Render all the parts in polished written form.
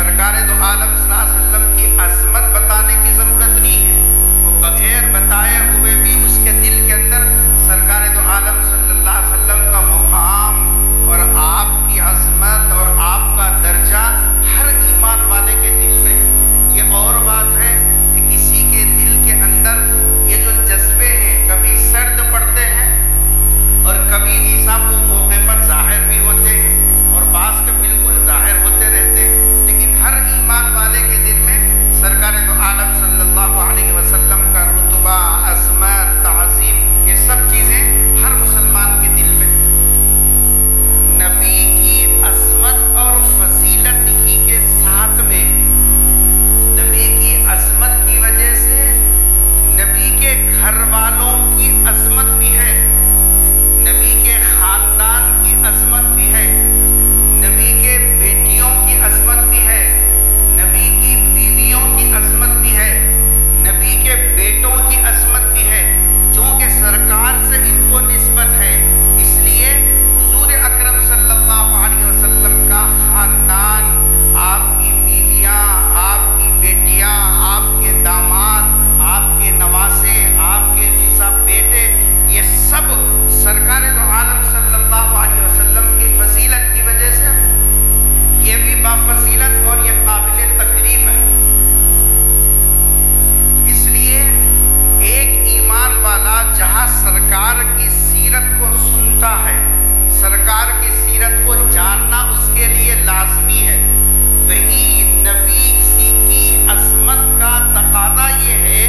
سرکار دو عالم صلی اللہ علیہ وسلم کی عظمت بتانے کی ضرورت نہیں ہے، وہ بغیر بتائے ہوئے بھی اس کے دل کے اندر سرکار دو عالم صلی اللہ علیہ وسلم کا مقام اور آپ کی عظمت اور آپ کا درجہ ہر ایمان والے کے دل میں ہے۔ یہ اور بات ہے کہ کسی کے دل کے اندر یہ جو جذبے ہیں کبھی سرد پڑتے ہیں اور کبھی عیسیٰ کو موقع پر ظاہر بھی ہوتے ہیں اور بعض کے بالکل ظاہر ہوتے رہتے ہیں، لیکن ہر ایمان والے کے دل میں سرکار دو عالم صلی اللہ علیہ وسلم کا رتبہ، عظمت، تعظیم، یہ سب چیزیں ہر مسلمان کے دل میں۔ نبی کی عظمت اور فضیلت ہی کے ساتھ میں نبی کی عظمت کی وجہ سے نبی کے گھر والوں کی عظمت بھی ہے، نبی کے خاندان کی عظمت بھی ہے، نبی کے بیٹیوں کی عظمت بھی ہے، نبی کی بیویوں کی عظمت بھی ہے، نبی کے بیٹوں کی عظمت بھی ہے، چونکہ سرکار سے ان کو نسبت ہے، اس لیے حضور اکرم صلی اللہ علیہ وسلم کا خاندان، آپ کی بیویاں، آپ کی بیٹیاں، آپ کے داماد، آپ کے نواسے، آپ کے جیسا بیٹے، یہ سب سرکار دو عالم صلی اللہ علیہ وسلم کی فضیلت کی وجہ سے یہ بھی بافضیلت اور یہ قابل تکریم ہے۔ اس لیے ایک ایمان والا جہاں سرکار کی سیرت کو سنتا ہے، سرکار کی سیرت کو جاننا اس کے لیے لازمی ہے، وہیں نبی کی عظمت کا تقاضا یہ ہے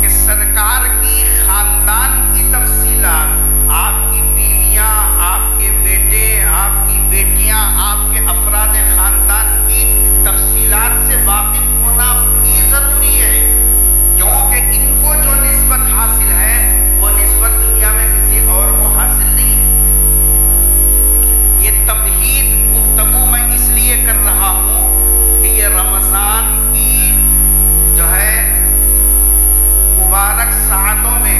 کہ سرکار کی خاندان کی تفصیلات، آپ کی بیویاں، آپ کے بیٹے، آپ کی بیٹیاں، آپ کے افراد خاندان کی تفصیلات سے واقف ہونا بھی ضروری ہے، کیونکہ ان کو جو نسبت حاصل ہے وہ نسبت دنیا میں کسی اور کو حاصل نہیں ہے۔ یہ تمہید گفتگو میں اس لیے کر رہا ہوں کہ یہ رمضان کی جو ہے مبارک ساعتوں میں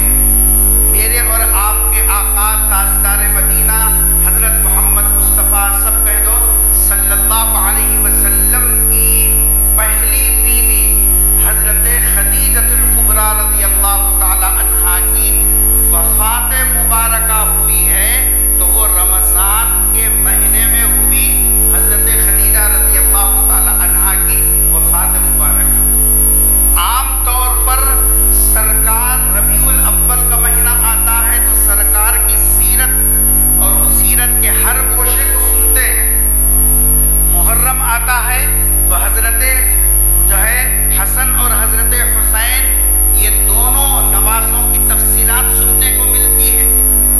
میرے اور آپ کے آقا تاجدار مدینہ حضرت محمد مصطفیٰ سب کہہ دو صلی اللہ علیہ وسلم کی پہلی بیوی حضرت خدیجۃ الکبریٰ رضی اللہ تعالی عنہا کی وفات مبارکہ ہوئی ہے، تو وہ رمضان کے مہینے میں ہوئی حضرت خدیجہ رضی اللہ تعالی عنہا کی وفات مبارکہ۔ عام طور پر سرکار ربیع الاول کا مہینہ آتا ہے تو سرکار کی سیرت اور سیرت کے ہر گوشے کو سنتے ہیں۔ محرم آتا ہے تو حضرت جو ہے حسن اور حضرت حسین یہ دونوں نواسوں کی تفصیلات سننے کو ملتی ہے،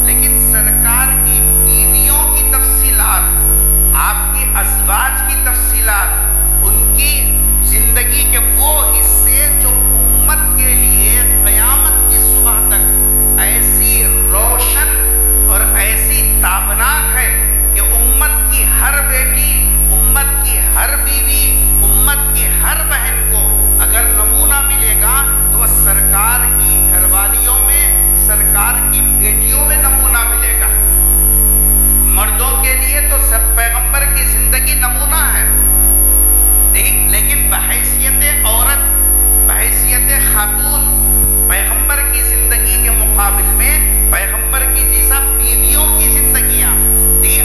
لیکن سرکار کی بیویوں کی تفصیلات، آپ کی ازواج کی تفصیلات، ان کی زندگی کے وہ حصے جو امت کے لیے قیامت کی صبح تک ایسی روشن اور ایسی تابناک ہے کہ امت کی ہر بیٹی، امت کی ہر بیوی، امت کی ہر بہن کو اگر نمونہ ملے گا تو وہ سرکار کی گھر والیوں میں، سرکار کی بیٹیوں میں نمونہ ملے گا۔ مردوں کے لیے تو سب پیغمبر کی زندگی نمونہ ہے، لیکن بحیثیت عورت، بحیثیت خاتون، پیغمبر کی زندگی کے مقابل میں پیغمبر کی جیسا بیویوں کی زندگیاں،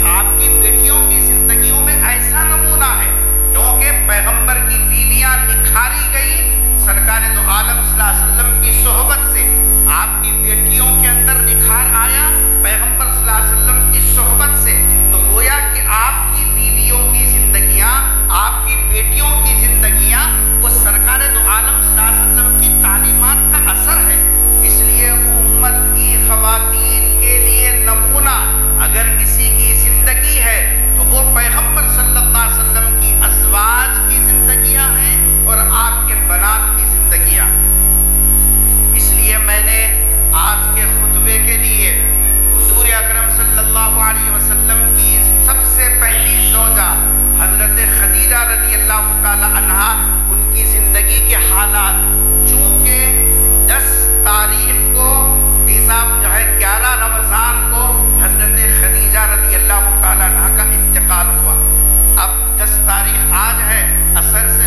آپ کی بیٹیوں کی زندگیوں میں ایسا نمونہ ہے، کیونکہ پیغمبر کی بیویاں نکھاری گئی سرکار دو عالم صلی اللہ علیہ وسلم کی صحبت سے، آپ کی بیٹیوں کے اندر نکھار آیا پیغمبر صلی اللہ علیہ وسلم کی صحبت سے، تو گویا کہ آپ کی بیویوں کی زندگیاں، آپ کی بیٹیوں کی زندگیاں وہ سرکار دو عالم صلی اللہ علیہ وسلم کی تعلیمات کا اثر ہے۔ اس لیے امت کی خواتین کے لیے نمونہ اگر کسی کی زندگی ہے تو وہ پیغمبر صلی اللہ علیہ وسلم کی ازواج کی زندگیاں ہیں اور آپ کے بنات کی زندگیاں۔ اس لیے میں نے آج کے خطبے کے لیے حضور اکرم صلی اللہ علیہ وسلم کی سب سے پہلی زوجہ حضرت خدیجہ رضی اللہ تعالی عنہا، ان کی زندگی کے حالات، چونکہ 10 تاریخ کو جو ہے 11 رمضان کو حضرت خدیجہ رضی اللہ تعالی عنہا کا انتقال ہوا، اب 10 تاریخ آج ہے، عصر سے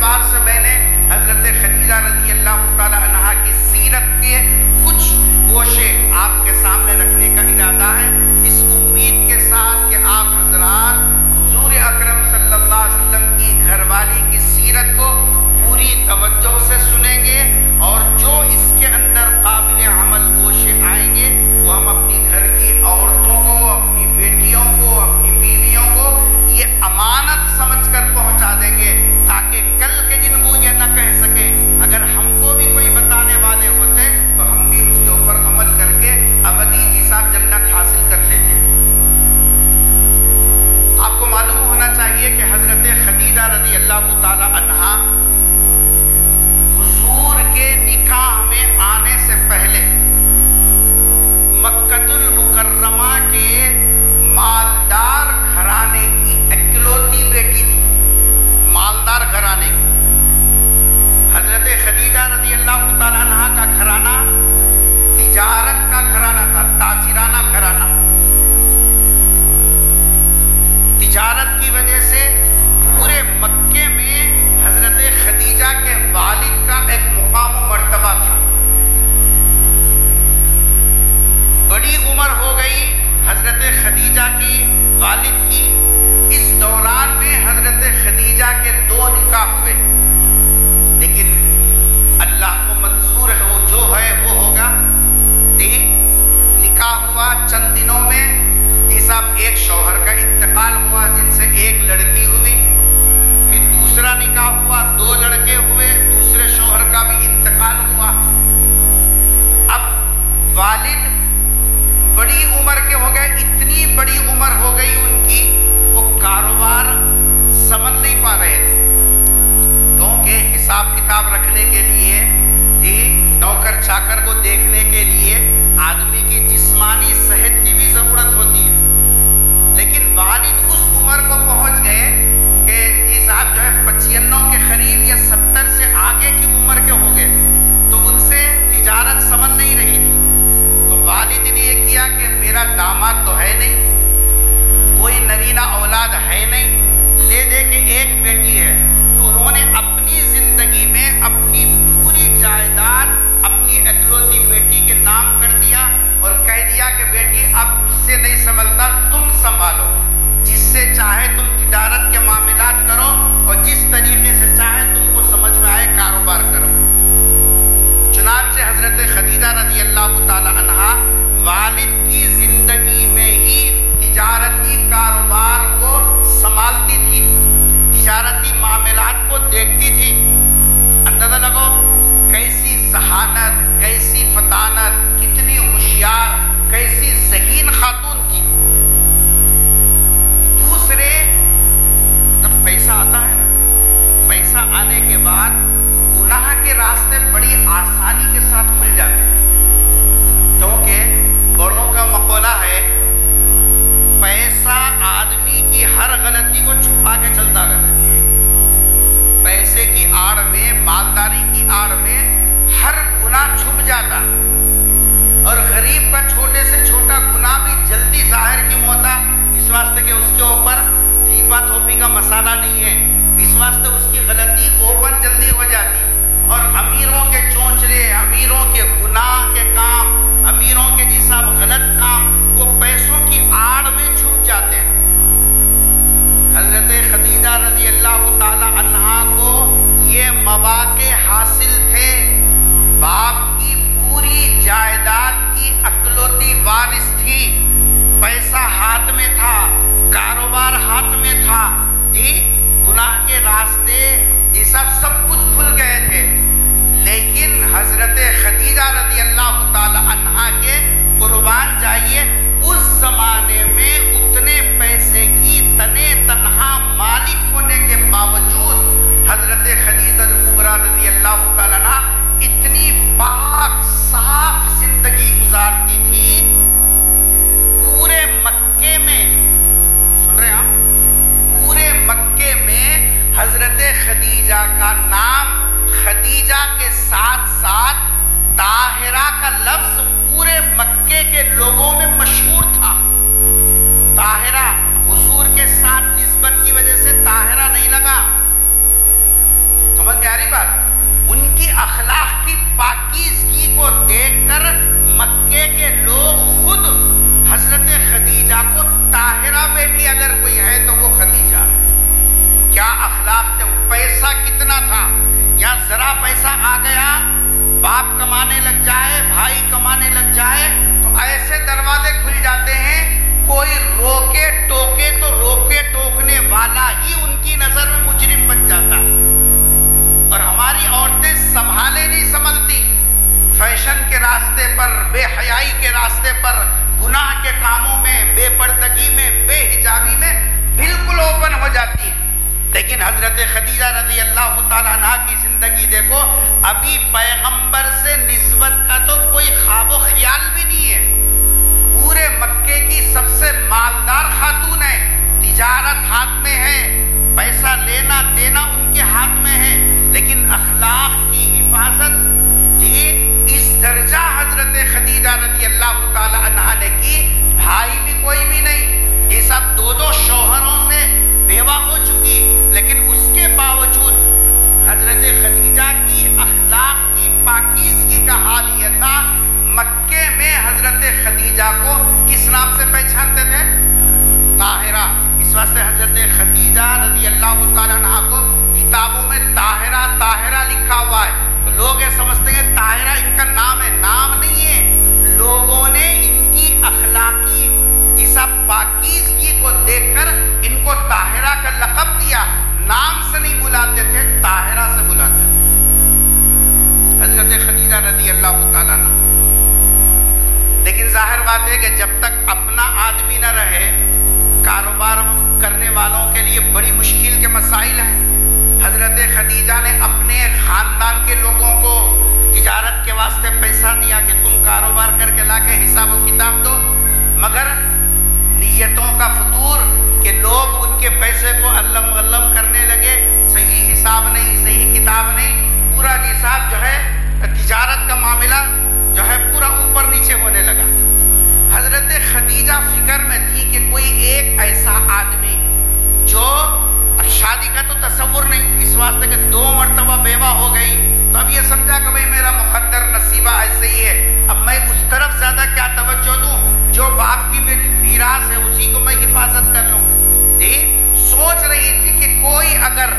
اعتبار سے میں نے حضرت خدیجہ رضی اللہ تعالی عنہا کی سیرت کے کچھ گوشے آپ کے سامنے رکھنے کا ارادہ ہے، اس امید کے ساتھ کہ آپ حضرات حضور اکرم صلی اللہ علیہ وسلم کی گھر والی کی سیرت کو پوری توجہ سے سنیں گے، اور جو اس کے اندر قابل عمل گوشے آئیں گے وہ ہم اپنی گھر کی عورتوں کو، اپنی بیٹیوں کو، اپنی بیویوں کو یہ امانت سمجھ کر پہنچا دیں گے، تاکہ کل کے دن وہ یہ نہ کہہ سکے اگر ہم کو بھی کوئی بتانے والے ہوتے تو ہم بھی اس کے اوپر عمل کر کے ابدی جی صاحب جنت حاصل کر لیتے۔ آپ کو معلوم ہونا چاہیے کہ حضرت خدیجہ رضی اللہ تعالی عنہا حضور کے نکاح میں آنے سے پہلے مکہ المکرمہ کے مالدار گھرانے کی اکلوتی بیٹی تھی، مالدار گھرانے کی۔ حضرت خدیجہ رضی اللہ تعالیٰ عنہ کا گھرانہ تجارت کا گھرانہ تھا، تاجرانہ گھرانہ۔ تجارت کی وجہ سے پورے مکے میں حضرت خدیجہ کے والد کا ایک مقام و مرتبہ تھا۔ بڑی عمر ہو گئی حضرت خدیجہ کی والد کی، اس دوران میں حضرت خدیجہ کے 2 نکاح ہوئے، لیکن اللہ کو منظور ہے، وہ جو ہے وہ ہوگا۔ نکاح ہوا چند دنوں میں یہ صاحب ایک شوہر کا انتقال ہوا جن سے ایک لڑکی ہوئی، پھر دوسرا نکاح ہوا 2 لڑکے ہوئے، دوسرے شوہر کا بھی انتقال ہوا۔ اب والد بڑی عمر کے ہو گئے، اتنی بڑی عمر ہو گئی ان کی، وہ کاروبار سمجھ نہیں پا رہے تھے، کیونکہ حساب کتاب رکھنے کے لیے نوکر چاکر کو دیکھنے کے لیے آدمی کی جسمانی صحت کی بھی ضرورت ہوتی ہے، لیکن والد اس عمر کو پہنچ گئے کہ جی صاحب جو ہے 95 کے قریب یا 70 سے آگے کی عمر کے ہو گئے، تو ان سے تجارت سمجھ نہیں رہی تھی۔ تو والد نے یہ کیا کہ میرا داماد تو ہے نہیں، کوئی نرینہ اولاد ہے نہیں، لے دے کے ایک بیٹی ہے، تو انہوں نے اپنی زندگی میں اپنی پوری جائیداد اپنی اکلوتی بیٹی کے نام کر دیا اور کہہ دیا کہ بیٹی اب اس سے نہیں سنبھلتا، تم سنبھالو، جس سے چاہے تم تجارت کے معاملات کرو اور جس طریقے سے چاہے تم کو سمجھ میں آئے کاروبار کرو۔ چنانچہ حضرت خدیجہ رضی اللہ تعالی عنہا والد کی زندگی میں ہی تجارتی کاروبار کو سنبھالتی تھی، تجارتی معاملات کو دیکھتی تھی۔ اندازہ لگو کیسی ذہانت، کیسی فطانت، کتنی ہوشیار، کیسی ذہین خاتون تھی۔ دوسرے جب پیسہ آتا ہے نا، پیسہ آنے کے بعد گناہ کے راستے بڑی آسانی کے ساتھ کھل جاتے ہیں، کیونکہ بڑوں کا مقولہ ہے پیسہ آدمی کی ہر غلطی کو چھپا کے چلتا رہتا ہے۔ پیسے کی آڑ میں، مالداری کی آڑ میں ہر گناہ چھپ جاتا، اور غریب کا چھوٹے سے چھوٹا گناہ بھی جلدی ظاہر کیوں ہوتا؟ اس واسطے کہ اس کے اوپر لیپا تھوپی کا مسالہ نہیں ہے، اس واسطے اس کی غلطی اوپن جلدی ہو جاتی۔ اور امیروں کے چونچلے، امیروں کے گناہ کے کام، امیروں کے جی صاحب غلط کام وہ پیسوں کی آڑ میں چھپ جاتے ہیں۔ حضرت خدیجہ رضی اللہ تعالی عنہا کو یہ مواقع حاصل تھے، باپ کی پوری جائیداد کی اکلوتی وارث تھی، پیسہ ہاتھ میں تھا، کاروبار ہاتھ میں تھا، جی گناہ کے راستے یہ سب کچھ کھل گئے تھے، لیکن حضرت خدیجہ رضی اللہ تعالی عنہا کے قربان جائیے اس زمانے میں اتنے پیسے کی تنے تنہا مالک ہونے کے باوجود حضرت خدیجہ الکبریٰ رضی اللہ تعالی عنہا اتنی پاک صاف زندگی گزارتی تھی، پورے مکے میں سن پیسہ آ گیا، باپ کمانے لگ جائے، بھائی کمانے لگ جائے، تو ایسے دروازے کھل جاتے ہیں، کوئی روکے ٹوکے تو روکے ٹوکنے والا ہی ان کی نظر میں مجرم بن جاتا ہے۔ اور ہماری عورتیں سنبھالے نہیں سنبھلتی، فیشن کے راستے پر، بے حیائی کے راستے پر، گناہ کے کاموں میں، بے پردگی میں، بے حجابی میں بالکل اوپن ہو جاتی ہے۔ لیکن حضرت خدیجہ رضی اللہ تعالیٰ عنہ کی زندگی دیکھو، ابھی پیغمبر سے نسبت کا تو کوئی خواب و خیال بھی نہیں ہے، پورے مکے کی سب سے مالدار خاتون ہے، تجارت ہاتھ میں ہے، پیسہ لینا دینا ان کے ہاتھ میں ہے، لیکن اخلاق کی حفاظت اس درجہ حضرت خدیجہ رضی اللہ تعالی عنہا نے کی۔ بھائی بھی کوئی بھی نہیں، یہ سب دو شوہروں سے بیوہ ہو چکی، لیکن اس کے باوجود حضرت خدیجہ کی اخلاق کی پاکیزگی کا حال یہ تھا، مکے میں حضرت خدیجہ کو کس نام سے پہچانتے تھے؟ طاہرہ۔ اس واسطے حضرت خدیجہ رضی اللہ تعالیٰ عنہ کو کتابوں میں طاہرہ طاہرہ لکھا ہوا ہے، تو لوگ یہ سمجھتے ہیں طاہرہ ان کا نام ہے، نام نہیں ہے، لوگوں نے ان کی اخلاقی اس پاکیزگی کو دیکھ کر ان کو طاہرہ کا لقب دیا، نام سے نہیں بلاتے تھے، طاہرہ سے بلاتے تھے۔ حضرت خدیجہ رضی اللہ تعالیٰ عنہ، لیکن ظاہر بات ہے کہ جب تک اپنا آدمی نہ رہے، کاروبار کرنے والوں کے لیے بڑی مشکل کے مسائل ہیں۔ حضرت خدیجہ نے اپنے خاندان کے لوگوں کو تجارت کے واسطے پیسہ دیا کہ تم کاروبار کر کے لا کے حساب و کتاب دو، مگر نیتوں کا فتور کہ لوگ ان کے پیسے کو علم غلم کرنے لگے، صحیح حساب نہیں، صحیح کتاب نہیں، پورا حساب جو ہے تجارت کا معاملہ جو ہے پورا اوپر نیچے ہونے لگا۔ حضرت خدیجہ فکر میں تھی کہ کوئی ایک ایسا آدمی جو، اب شادی کا تو تصور نہیں، اس واسطے کہ 2 مرتبہ بیوہ ہو گئی، تو اب یہ سمجھا کہ بھئی میرا مقدر نصیبہ ایسے ہی ہے، اب میں اس طرف زیادہ کیا توجہ دوں، جو باپ کی میراث ہے اسی کو میں حفاظت کر لوں۔ سوچ رہی تھی کہ کوئی اگر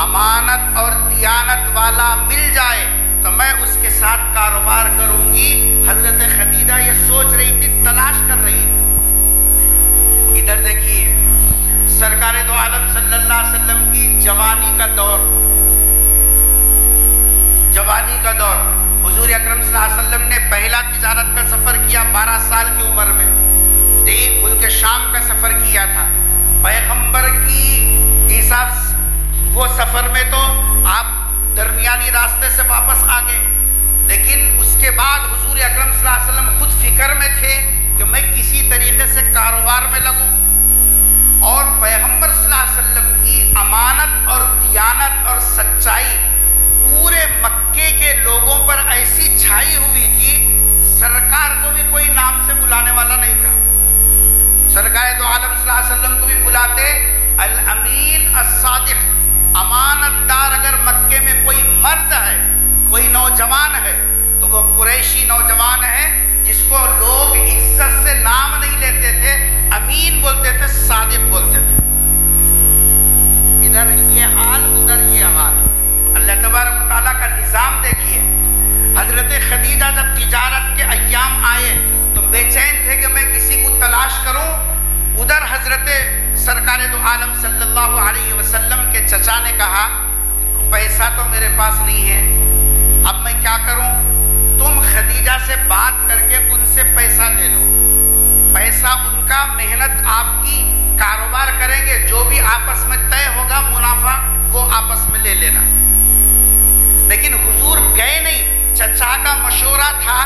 امانت اور دیانت والا مل جائے تو میں اس کے ساتھ کاروبار کروں گی۔ حضرت خدیجہ یہ سوچ رہی تھی، تلاش کر رہی تھی۔ ادھر دیکھیے، سرکار دو عالم صلی اللہ علیہ وسلم کی جوانی کا دور، جوانی کا دور، حضور اکرم صلی اللہ علیہ وسلم نے پہلا تجارت کا سفر کیا 12 سال کی عمر میں، ملک شام کا سفر کیا تھا۔ پیغمبر کی وہ سفر میں تو آپ درمیانی راستے سے واپس آ گئے، لیکن اس کے بعد حضور اکرم صلی اللہ علیہ وسلم خود فکر میں تھے کہ میں کسی طریقے سے کاروبار میں لگوں، اور پیغمبر صلی اللہ علیہ وسلم کی امانت اور دیانت اور سچائی پورے مکے کے لوگوں پر ایسی چھائی ہوئی تھی، سرکار کو بھی کوئی نام سے بلانے والا نہیں تھا۔ سرکار دو عالم صلی اللہ علیہ وسلم کو بھی بلاتے الامین الصادق، امانت دار۔ اگر مکے میں کوئی مرد ہے، کوئی نوجوان ہے، تو وہ قریشی نوجوان ہے جس کو لوگ عزت سے نام نہیں لیتے تھے، امین بولتے تھے، صادق بولتے تھے۔ ادھر یہ حال، ادھر یہ حال۔ اللہ تبارک و تعالیٰ کا نظام دیکھیے، حضرت خدیجہ جب تجارت کے ایام آئے تو بے چین تھے کہ میں کسی کو تلاش کروں، ادھر حضرت سرکار دو عالم صلی اللہ علیہ وسلم کے چچا نے کہا پیسہ تو میرے پاس نہیں ہے، اب میں کیا کروں؟ تم خدیجہ سے بات کر کے ان سے پیسہ لے لو، پیسہ ان کا، محنت آپ کی، کاروبار کریں گے، جو بھی آپس میں طے ہوگا منافع وہ آپس میں لے لینا۔ لیکن حضور گئے نہیں، چچا کا مشورہ تھا،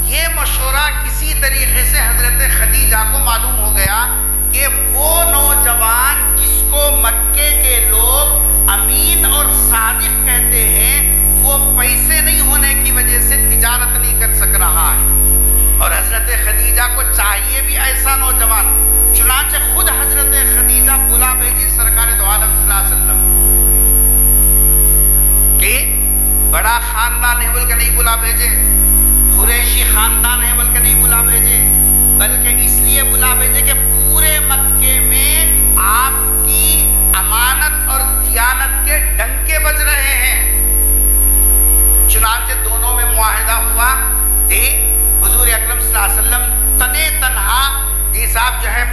یہ مشورہ کسی طریقے سے حضرت خدیجہ کو معلوم ہو گیا کہ وہ نوجوان جس کو مکے کے لوگ امین اور صادق کہتے ہیں، وہ پیسے نہیں ہونے کی وجہ سے تجارت نہیں کر سک رہا ہے، اور حضرت خدیجہ کو چاہیے بھی ایسا نوجوان۔ چنانچہ خود حضرت خدیجہ بلا بھیجی سرکار دو عالم صلی اللہ علیہ وسلم کہ بڑا خاندان ہے بول کے نہیں بلا بھیجے، قریشی خاندان ہے بول کے نہیں بلا بھیجے، بلکہ اس لیے بلا بھیجے کہ پورے مکے میں آپ کی امانت اور دیانت کے ڈنکے بج رہے ہیں۔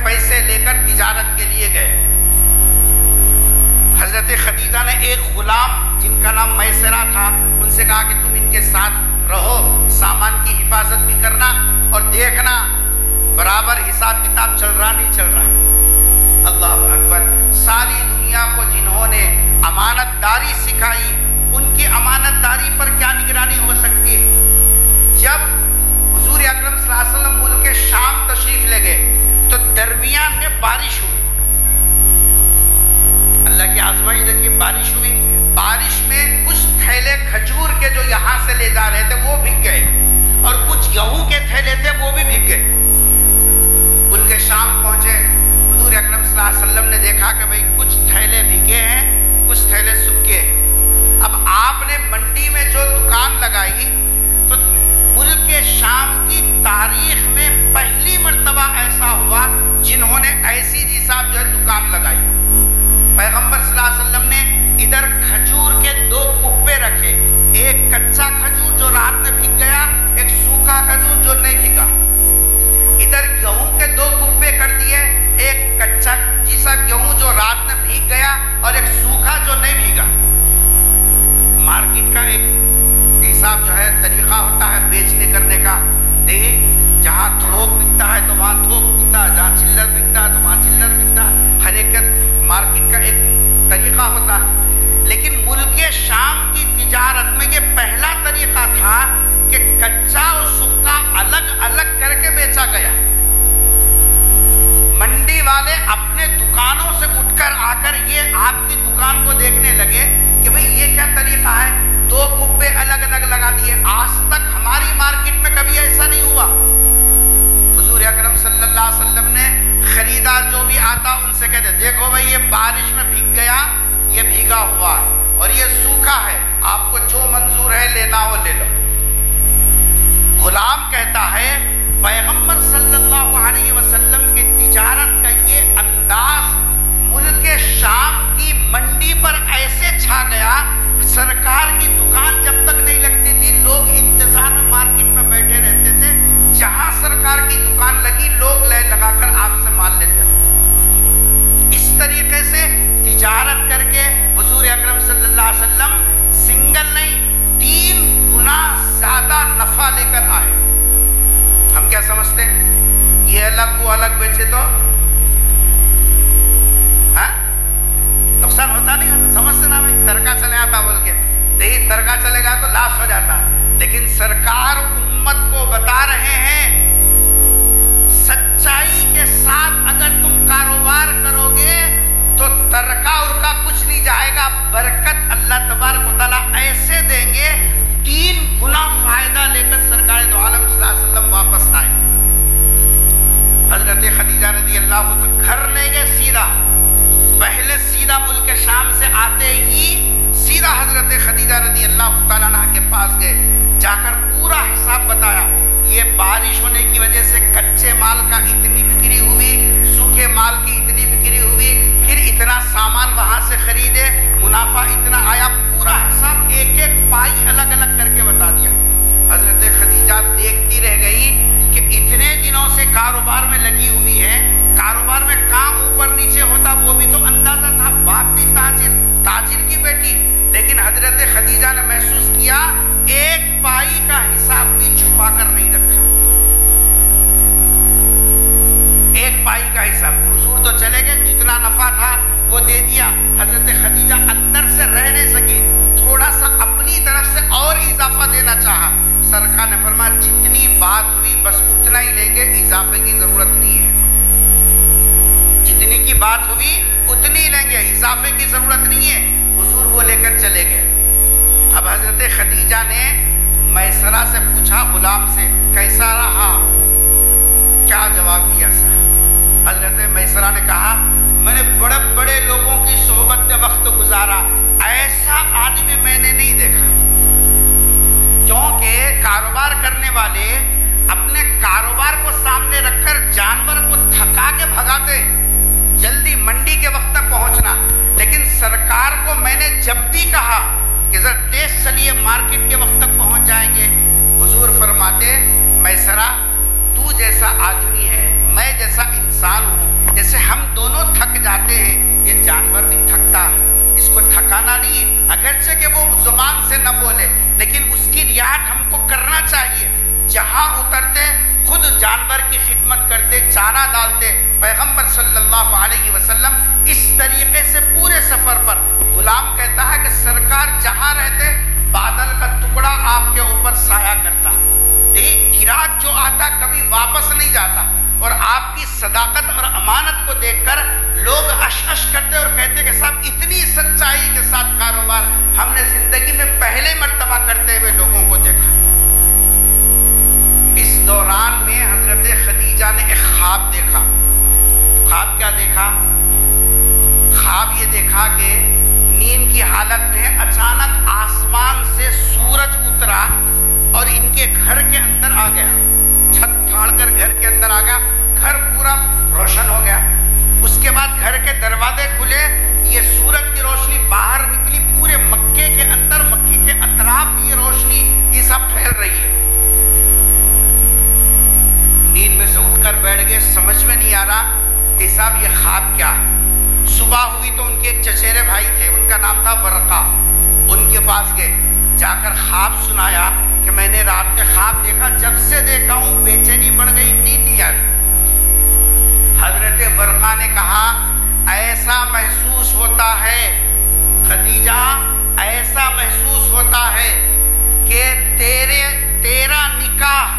پیسے لے کر تجارت کے لیے گئے۔ حضرت خدیجہ نے ایک غلام جن کا نام میسرہ تھا ان سے کہا کہ تم ان کے ساتھ رہو، سامان کی حفاظت بھی کرنا اور دیکھنا برابر حساب کتاب چل رہا نہیں چل رہا۔ اللہ اکبر۔ ساری دنیا کو جنہوں نے امانت داری سکھائی ان کی امانت داری پر کیا نگرانی ہو سکتی ہے؟ جب حضور اکرم صلی اللہ علیہ وسلم ملک شام تشریف لے گئے تو درمیان میں بارش ہوئی، اللہ کی آزمائش دیکھیے، بارش ہوئی، بارش میں کچھ تھیلے کھجور کے جو یہاں سے لے جا رہے تھے وہ بھگ گئے اور کچھ گیہوں کے تھیلے تھے وہ بھی بھگ گئے۔ ملک شام پہنچے، حضور اکرم صلی اللہ علیہ وسلم نے دیکھا کہ بھئی کچھ تھیلے بھگے ہیں کچھ تھیلے سوکھے ہیں۔ اب آپ نے منڈی میں جو دکان لگائی تو ملک شام کی تاریخ میں پہلی مرتبہ ایسا ہوا جنہوں نے ایسی حساب جو ہے دکان لگائی۔ پیغمبر صلی اللہ علیہ وسلم نے ادھر کھجور کے 2 کپے رکھے، ایک کچا کھجور جو رات میں بھگ گیا، ایک سوکھا کھجور جو نہیں بھگا۔ ادھر گیہوں کے 2 کپے کر دیے، ایک کچا جیسا گیہوں جو رات میں بھیگ گیا اور ایک سوکھا جو نہیں بھیگا۔ مارکیٹ کا ایک حساب جو ہے طریقہ ہوتا ہے بیچنے کرنے کا، دیکھ جہاں تھوک بکتا ہے تو وہاں تھوک بکتا ہے، جہاں چلر بکتا ہے تو وہاں چلر بکتا ہے، ہر ایک مارکیٹ کا ایک طریقہ ہوتا ہے۔ لیکن ملک شام کی تجارت میں یہ پہلا طریقہ تھا کہ کچا اور سوکھا الگ الگ کر کے بیچا گیا۔ منڈی والے اپنے دکانوں سے اٹھ کر آ کر یہ آپ کی دکان کو دیکھنے لگے کہ بھئی یہ کیا طریقہ ہے، 2 کپے الگ الگ لگا دیے۔ آج تک ہماری مارکیٹ میں کبھی ایسا نہیں ہوا۔ حضور اکرم صلی اللہ علیہ وسلم نے خریدار جو بھی آتا ان سے کہتے دیکھو بھئی یہ بارش میں بھیگ گیا، یہ بھیگا ہوا ہے اور یہ سوکھا ہے، آپ کو جو منظور ہے لینا ہو لے لو۔ غلام کہتا ہے پیغمبر صلی اللہ علیہ وسلم کی تجارت کا یہ انداز ملک شام کی منڈی پر ایسے چھا گیا، سرکار کی دکان جب تک نہیں لگتی تھی لوگ انتظار میں مارکیٹ میں بیٹھے رہتے تھے، جہاں سرکار کی دکان لگی لوگ لائن لگا کر آپ سے مال لیتے تھے۔ اس طریقے سے تجارت کر کے حضور اکرم صلی اللہ علیہ وسلم سنگل نہیں 3 گنا زیادہ نفع لے کر آئے۔ ہم کیا سمجھتے ہیں یہ الگ وہ الگ بیچے تو نقصان ہوتا نہیں ہوتا، سمجھتے نا بھائی ترکا چلے آتا بول کے، نہیں ترکا چلے گا تو لاس ہو جاتا۔ لیکن سرکار امت کو بتا رہے ہیں سچائی کے ساتھ اگر تم کاروبار کرو گے تو ترکا ارکا کچھ نہیں جائے گا، برکت اللہ تبارک و تعالیٰ ایسے دیں گے 3 گنا فائدہ لے کر سرکار دو عالم صلی اللہ علیہ وسلم واپس آئے۔ حضرت خدیجہ رضی اللہ عنہ گھر نہیں گئے، سیدھا پہلے سیدھا ملک شام سے آتے ہی سیدھا حضرت خدیجہ رضی اللہ تعالیٰ عنہ کے پاس گئے، جا کر پورا حساب بتایا۔ یہ بارش ہونے کی وجہ سے کچے مال کا اتنی بکری ہوئی، سوکھے مال کی اتنی بکری ہوئی، پھر اتنا سامان وہاں سے خریدے، منافع اتنا آیا، پورا حساب ایک ایک پائی الگ الگ کر کے بتا دیا۔ حضرت خدیجہ دیکھتی رہ گئی کہ اتنے دنوں سے کاروبار میں لگی ہوئی ہے، کاروبار میں کام اوپر نیچے ہوتا وہ بھی تو اندازہ تھا، باپ بھی تاجر کی بیٹی، لیکن حضرت خدیجہ نے محسوس کیا ایک پائی کا حساب بھی چھپا کر نہیں رکھا، ایک پائی کا حساب۔ حضور تو چلے گئے، جتنا نفع تھا وہ دے دیا۔ حضرت خدیجہ اندر سے رہ نہیں سکی، تھوڑا سا اپنی طرف سے اور اضافہ دینا چاہا۔ سرکار نے فرمایا جتنی بات ہوئی بس اتنا ہی لیں گے، اضافے کی ضرورت نہیں ہے، جتنی کی بات ہوئی اتنی ہی لیں گے، اضافے کی ضرورت نہیں ہے۔ حضور وہ لے کر چلے گئے۔ اب حضرت خدیجہ نے میسرہ سے پوچھا غلام سے کیسا رہا، کیا جواب دیا صاحب؟ حضرت میسرہ نے کہا میں نے بڑے بڑے لوگوں کی صحبت میں وقت گزارا، ایسا آدمی میں نے نہیں دیکھا، کیونکہ کاروبار کرنے والے اپنے کاروبار کو سامنے رکھ کر جانور کو تھکا کے بھگاتے، جلدی منڈی کے وقت تک پہنچنا، لیکن سرکار کو میں نے جب بھی کہا کہ ذرا تیز چلیے مارکیٹ کے وقت تک پہنچ جائیں گے، حضور فرماتے میسرہ تو جیسا آدمی ہے، میں جیسا انسان انسان ہوں، جیسے ہم دونوں تھک جاتے ہیں، یہ جانور بھی تھکتا ہے، اس کو تھکانا نہیں ہے، اگرچہ کہ وہ زبان سے نہ بولے لیکن اس کی رعایت ہم کو کرنا چاہیے۔ جہاں اترتے خود جانور کی خدمت کرتے، چارہ ڈالتے۔ پیغمبر صلی اللہ علیہ وسلم اس طریقے سے پورے سفر پر، غلام کہتا ہے کہ سرکار جہاں رہتے بادل کا ٹکڑا آپ کے اوپر سایہ کرتا، گراج جو آتا کبھی واپس نہیں جاتا، اور آپ کی صداقت اور امانت کو دیکھ کر لوگ اش کرتے اور کہتے کہ صاحب اتنی سچائی کے ساتھ کاروبار ہم نے زندگی میں پہلے مرتبہ کرتے ہوئے لوگوں کو دیکھا۔ اس دوران میں حضرت خدیجہ نے ایک خواب دیکھا۔ خواب کیا دیکھا؟ خواب یہ دیکھا کہ نیند کی حالت میں اچانک آسمان سے سورج اترا اور ان کے گھر کے اندر آ گیا، چھت پھاڑ کر گھر کے اندر آ گیا، گھر پورا روشن ہو گیا۔ اس کے بعد گھر کے دروازے کھلے، یہ سورج کی روشنی باہر نکلی، پورے مکے کے اندر، مکے کے اطراف یہ روشنی یہ سب پھیل رہی ہے۔ نیند میں سے اٹھ کر بیٹھ گئے، سمجھ میں نہیں آ رہا کہ صاحب یہ خواب کیا ہے۔ صبح ہوئی تو ان کے ایک چچیرے بھائی تھے، ان کا نام تھا ورقہ، ان کے پاس گئے، جا کر خواب سنایا کہ میں نے رات میں خواب دیکھا، جب سے دیکھا ہوں بے چینی بڑھ گئی، نیند نہیں آ رہی۔ حضرت ورقہ نے کہا ایسا محسوس ہوتا ہے خدیجہ، ایسا محسوس ہوتا ہے کہ تیرا نکاح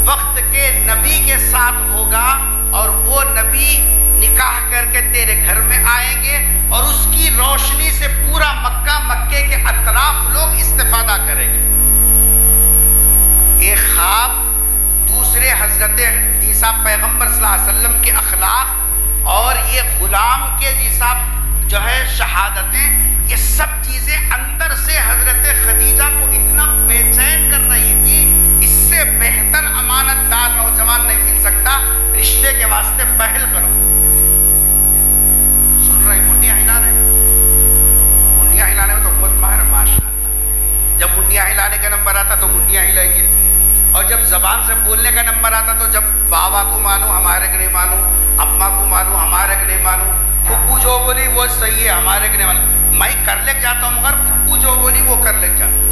وقت کے نبی کے ساتھ ہوگا، اور وہ نبی نکاح کر کے تیرے گھر میں آئیں گے، اور اس کی روشنی سے پورا مکہ، مکے کے اطراف لوگ استفادہ کریں گے۔ ایک خواب، دوسرے حضرت عیسیٰ پیغمبر صلی اللہ علیہ وسلم کے اخلاق، اور یہ غلام کے جیسا جو ہے شہادتیں، یہ سب چیزیں اندر سے حضرت خدیجہ کو اتنا بے چین کر رہی تھی۔ اس سے بہتر امانت دار نوجوان نہیں مل سکتا، رشتے کے واسطے پہل کرو۔ سن رہے منڈیاں ہلا رہے، منڈیاں ہلانے میں تو بہت ماہر ماشاءاللہ۔ جب منڈیاں ہلانے کا نمبر آتا تو منڈیاں ہلائیں گے، اور جب زبان سے بولنے کا نمبر آتا تو جب بابا کو مانو ہمارے کو نہیں مانو، اماں کو مانو ہمارے کو نہیں مانو، پھپھو جو بولی وہ صحیح ہے ہمارے کو نہیں مانو، میں کر لے جاتا ہوں مگر پھپھو جو بولی وہ کر لے جاتا۔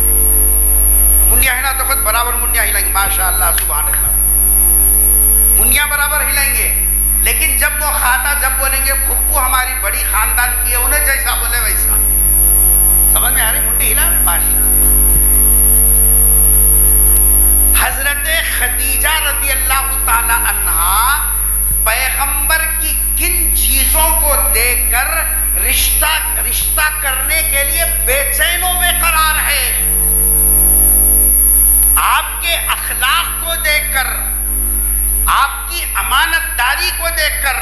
منڈیاں ہلا تو خود برابر منڈیاں ہلائیں گے، ماشاءاللہ سبحان اللہ، منڈیاں برابر ہلائیں گے۔ لیکن جب وہ کھاتا، جب بولیں گے پھپھو ہماری بڑی خاندان کی ہے، انہیں جیسا بولے ویسا، سمجھ میں آ رہی؟ منڈی ہلا ماشاءاللہ۔ حضرت خدیجہ رضی اللہ تعالی عنہا پیغمبر کی کن چیزوں کو دیکھ کر رشتہ کرنے کے لیے بے چین و بے قرار ہے؟ آپ کے اخلاق کو دیکھ کر، آپ کی امانت داری کو دیکھ کر،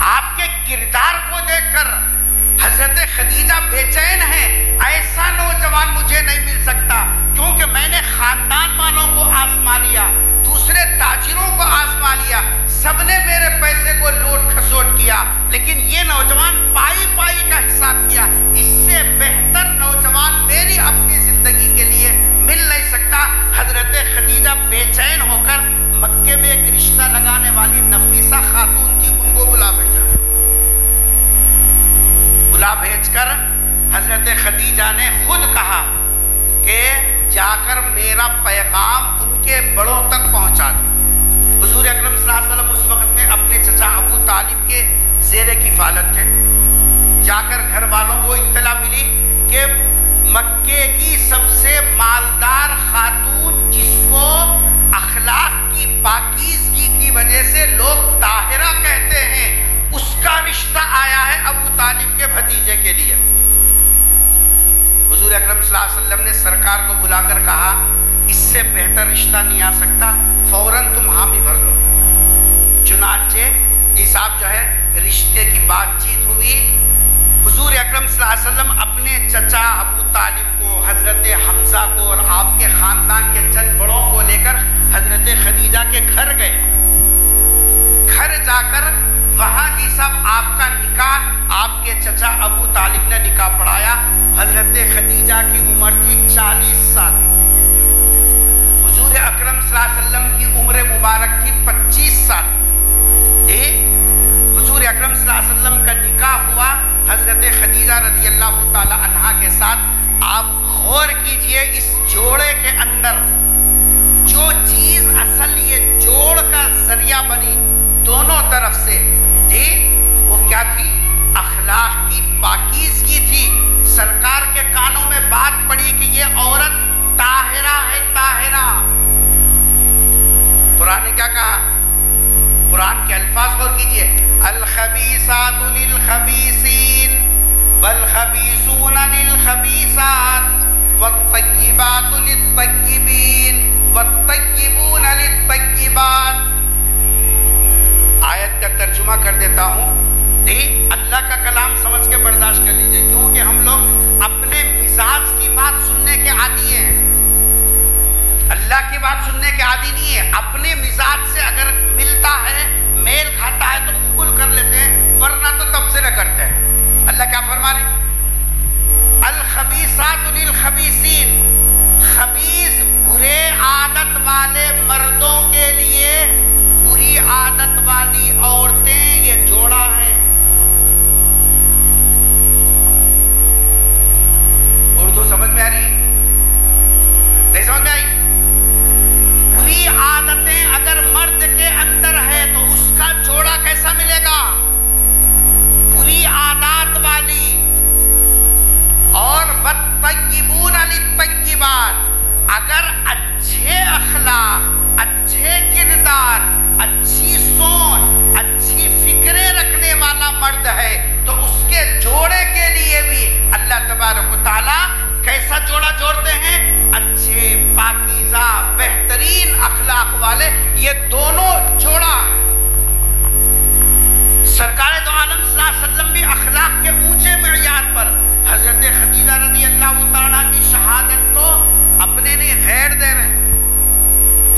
آپ کے کردار کو دیکھ کر حضرت خدیجہ بے چین ہے۔ ایسا نوجوان مجھے نہیں مل سکتا، کیونکہ میں نے خاندان والوں کو آزما لیا، دوسرے تاجروں کو آزما لیا، سب نے میرے پیسے کو لوٹ کھسوٹ کیا، لیکن یہ نوجوان پائی پائی کا حساب کیا۔ اس سے بہتر نوجوان میری اپنی زندگی کے لیے مل نہیں سکتا۔ حضرت خدیجہ بے چین ہو کر مکے میں ایک رشتہ لگانے والی نفیسہ خاتون تھی، ان کو بلا بھیج کر حضرت خدیجہ نے خود کہا کہ جا کر میرا پیغام ان کے بڑوں تک پہنچا دو۔ حضور اکرم صلی اللہ علیہ وسلم اس وقت میں اپنے چچا ابو طالب کے زیر کفالت تھے۔ جا کر گھر والوں کو اطلاع ملی کہ مکے کی سب سے مالدار خاتون، جس کو اخلاق کی پاکیزگی کی وجہ سے لوگ طاہرہ کہتے ہیں، اس کا رشتہ آیا ہے ابو طالب کے بھتیجے کے لیے۔ حضور اکرم صلی اللہ علیہ وسلم نے سرکار کو بلا کر کہا اس سے بہتر رشتہ نہیں آ سکتا، فوراً تم حامی بھر لو۔ چنانچہ حساب جو ہے رشتے کی بات چیت ہوئی۔ حضور اکرم صلی اللہ علیہ وسلم اپنے چچا ابو طالب کو، حضرت حمزہ کو اور آپ کے خاندان کے چند بڑوں کو لے کر حضرت خدیجہ کے گھر گئے۔ گھر جا کر وہاں جی صاحب آپ کا نکاح، آپ کے چچا ابو طالب نے نکاح پڑھایا۔ حضرت خدیجہ کی عمر تھی 40 سال۔ حضور اکرم صلی اللہ علیہ وسلم کی عمر مبارک تھی 25 سال. حضور اکرم صلی اللہ علیہ وسلم کا نکاح ہوا حضرت خدیجہ رضی اللہ تعالی عنہا کے ساتھ. آپ غور کیجئے اس جوڑے کے اندر جو چیز اصل یہ جوڑ کا ذریعہ بنی دونوں طرف سے وہ کیا تھی؟ اخلاق کی پاکیزگی تھی. سرکار کے کانوں میں بات پڑی کہ یہ عورت طاہرہ ہے، طاہرہ. قرآن نے کیا کہا؟ قرآن کے الفاظ غور کیجئے. الخبیثات للخبیثین والخبیثون للخبیثات والطیبات للطیبین والطیبون للطیبات. آیت کا ترجمہ کر دیتا ہوں. اللہ کا کلام سمجھ کے برداشت کر لیجئے، کیونکہ ہم لوگ اپنے مزاج کی بات سننے کے عادی ہیں، اللہ کی بات سننے کے عادی نہیں ہے. اپنے مزاج سے اگر ملتا ہے، میل کھاتا ہے تو قبول کر لیتے ہیں، ورنہ تو تبصرہ کرتے ہیں. اللہ کیا فرما رہے ہیں؟ الخبیثات للخبیثین. خبیث برے عادت والے مردوں کے لیے بری عادت والی عورتیں یہ جوڑا ہے. اردو سمجھ میں آ رہی؟ نہیں سمجھ میں آئی؟ بری عادتیں اگر مرد کے اندر ہے تو اس کا جوڑا کیسا ملے گا؟ بری عادات والی. اور والطیبون للطیبات. اگر اچھے اخلاق، اچھے کردار، اچھی سوچ، اچھی فکریں رکھنے والا مرد ہے تو اس کے جوڑے کے لیے بھی اللہ تبارک و تعالیٰ کیسا جوڑا جوڑتے ہیں؟ اچھے، پاکیزہ، بہترین اخلاق والے. یہ دونوں جوڑا. سرکار دو عالم صلی اللہ علیہ وسلم بھی اخلاق کے اونچے معیار پر. حضرت خدیجہ رضی اللہ تعالیٰ کی شہادت تو اپنے نہیں غیر دے رہے ہیں،